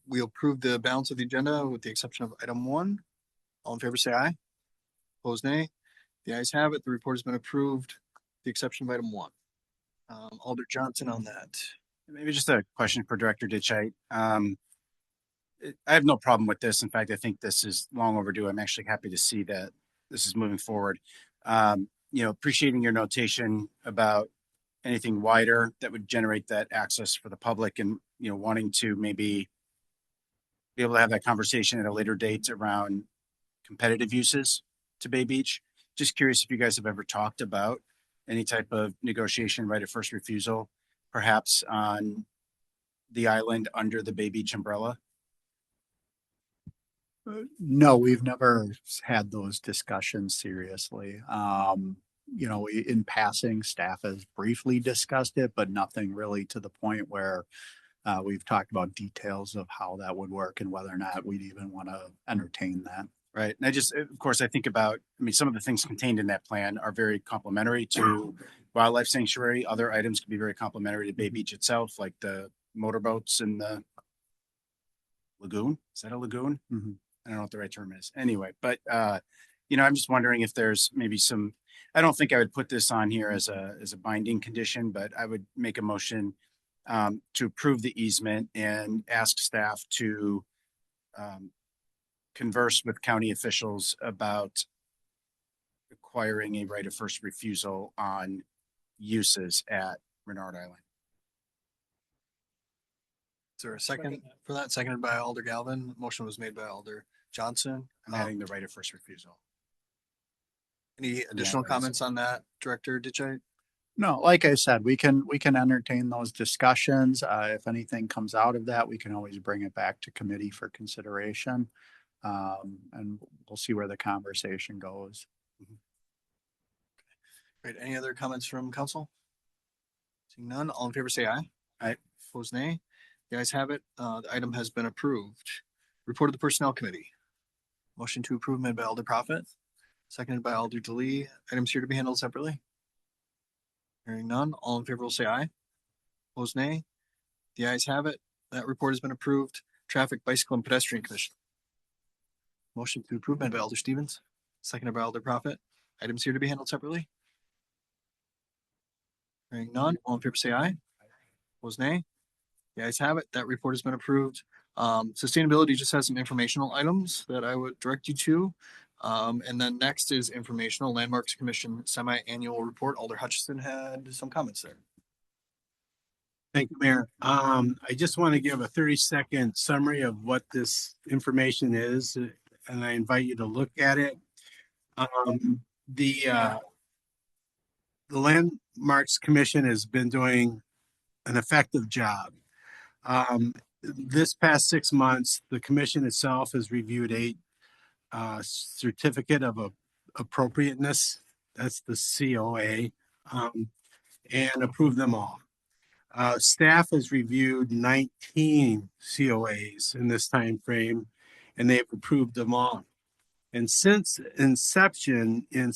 We approve the balance of the agenda with the exception of item 1. All in favor say aye. Opposed nay. The ayes have it. The report has been approved. The exception of item 1. Alder Johnson on that. Maybe just a question for Director Ditchite. I have no problem with this. In fact, I think this is long overdue. I'm actually happy to see that this is moving forward. Appreciating your notation about anything wider that would generate that access for the public and, wanting to maybe be able to have that conversation at a later date around competitive uses to Bay Beach. Just curious if you guys have ever talked about any type of negotiation, right of first refusal, perhaps on the island under the Bay Beach umbrella? No, we've never had those discussions seriously. In passing, staff has briefly discussed it, but nothing really to the point where we've talked about details of how that would work and whether or not we'd even want to entertain that. Right. And I think about, some of the things contained in that plan are very complementary to Wildlife Sanctuary. Other items can be very complementary to Bay Beach itself, like the motorboats in the lagoon. Is that a lagoon? Mm-hmm. I don't know what the right term is. Anyway, but, I'm just wondering if there's maybe I don't think I would put this on here as a binding condition, but I would make a motion to approve the easement and ask staff to converse with county officials about acquiring a right of first refusal on uses at Renard Island. Is there a second for that? Seconded by Alder Galvin. Motion was made by Alder Johnson. I'm adding the right of first refusal. Any additional comments on that, Director Ditchite? No, like I said, we can entertain those discussions. If anything comes out of that, we can always bring it back to committee for consideration. And we'll see where the conversation goes. Great. Any other comments from council? Seeing none, all in favor say aye. Aye. Opposed nay. The ayes have it. The item has been approved. Report of the Personnel Committee. Motion to approve made by Alder Prophet, seconded by Alder DeLee. Items here to be handled separately. Hearing none, all in favor will say aye. Opposed nay. The ayes have it. That report has been approved. Traffic, Bicycle, and Pedestrian Commission. Motion to approve made by Alder Stevens, seconded by Alder Prophet. Items here to be handled separately. Hearing none, all in favor say aye. Opposed nay. The ayes have it. That report has been approved. Sustainability just has some informational items that I would direct you to. And then next is informational Landmarks Commission semi-annual report. Alder Hutchison had some comments there. Thank you, Mayor. I just want to give a 30-second summary of what this information is, and I invite you to look at it. The Landmarks Commission has been doing an effective job. This past 6 months, the commission itself has reviewed 8 certificate of appropriateness, that's the COA, and approved them all. Staff has reviewed 19 COAs in this time frame, and they've approved them all. And since inception in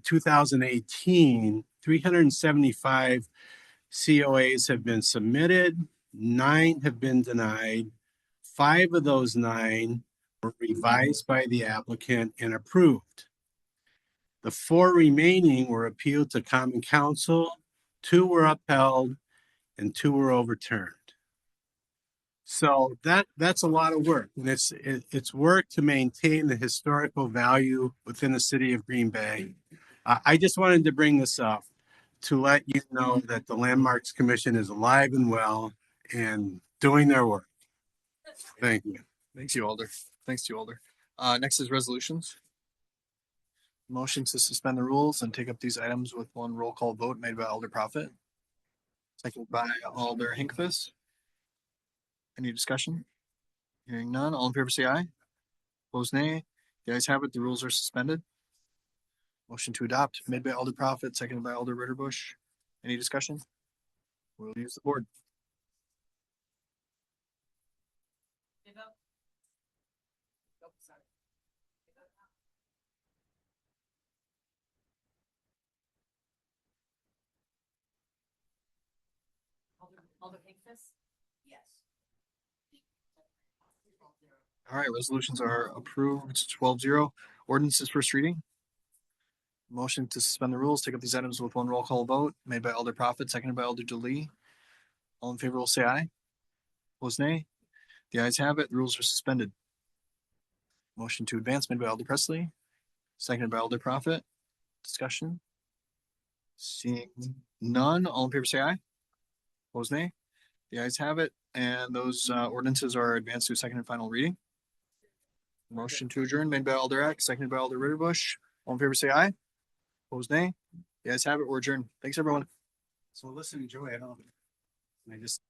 2018, 375 COAs have been submitted, 9 have been denied. 5 of those 9 were revised by the applicant and approved. The 4 remaining were appealed to Common Council, 2 were upheld, and 2 were overturned. So that's a lot of work, and it's work to maintain the historical value within the city of Green Bay. I just wanted to bring this up to let you know that the Landmarks Commission is alive and well and doing their work. Thank you. Thanks you, Alder. Thanks to you, Alder. Next is resolutions. Motion to suspend the rules and take up these items with one roll call vote made by Alder Prophet. Seconded by Alder Hinkfist. Any discussion? Hearing none, all in favor say aye. Opposed nay. The ayes have it, the rules are suspended. Motion to adopt made by Alder Prophet, seconded by Alder Ritterbusch. Any discussion? We'll use the board. Alder Hinkfist? Yes. All right, resolutions are approved 12-0. Ordinances first reading. Motion to suspend the rules, take up these items with one roll call vote made by Alder Prophet, seconded by Alder DeLee. All in favor will say aye. Opposed nay. The ayes have it. The rules are suspended. Motion to advance made by Alder Presley, seconded by Alder Prophet. Discussion. Seeing none, all in favor say aye. Opposed nay. The ayes have it, and those ordinances are advanced to second and final reading. Motion to adjourn made by Alder Eck, seconded by Alder Ritterbusch. All in favor say aye. Opposed nay. The ayes have it. We're adjourned. Thanks, everyone. So listen, Joey, I just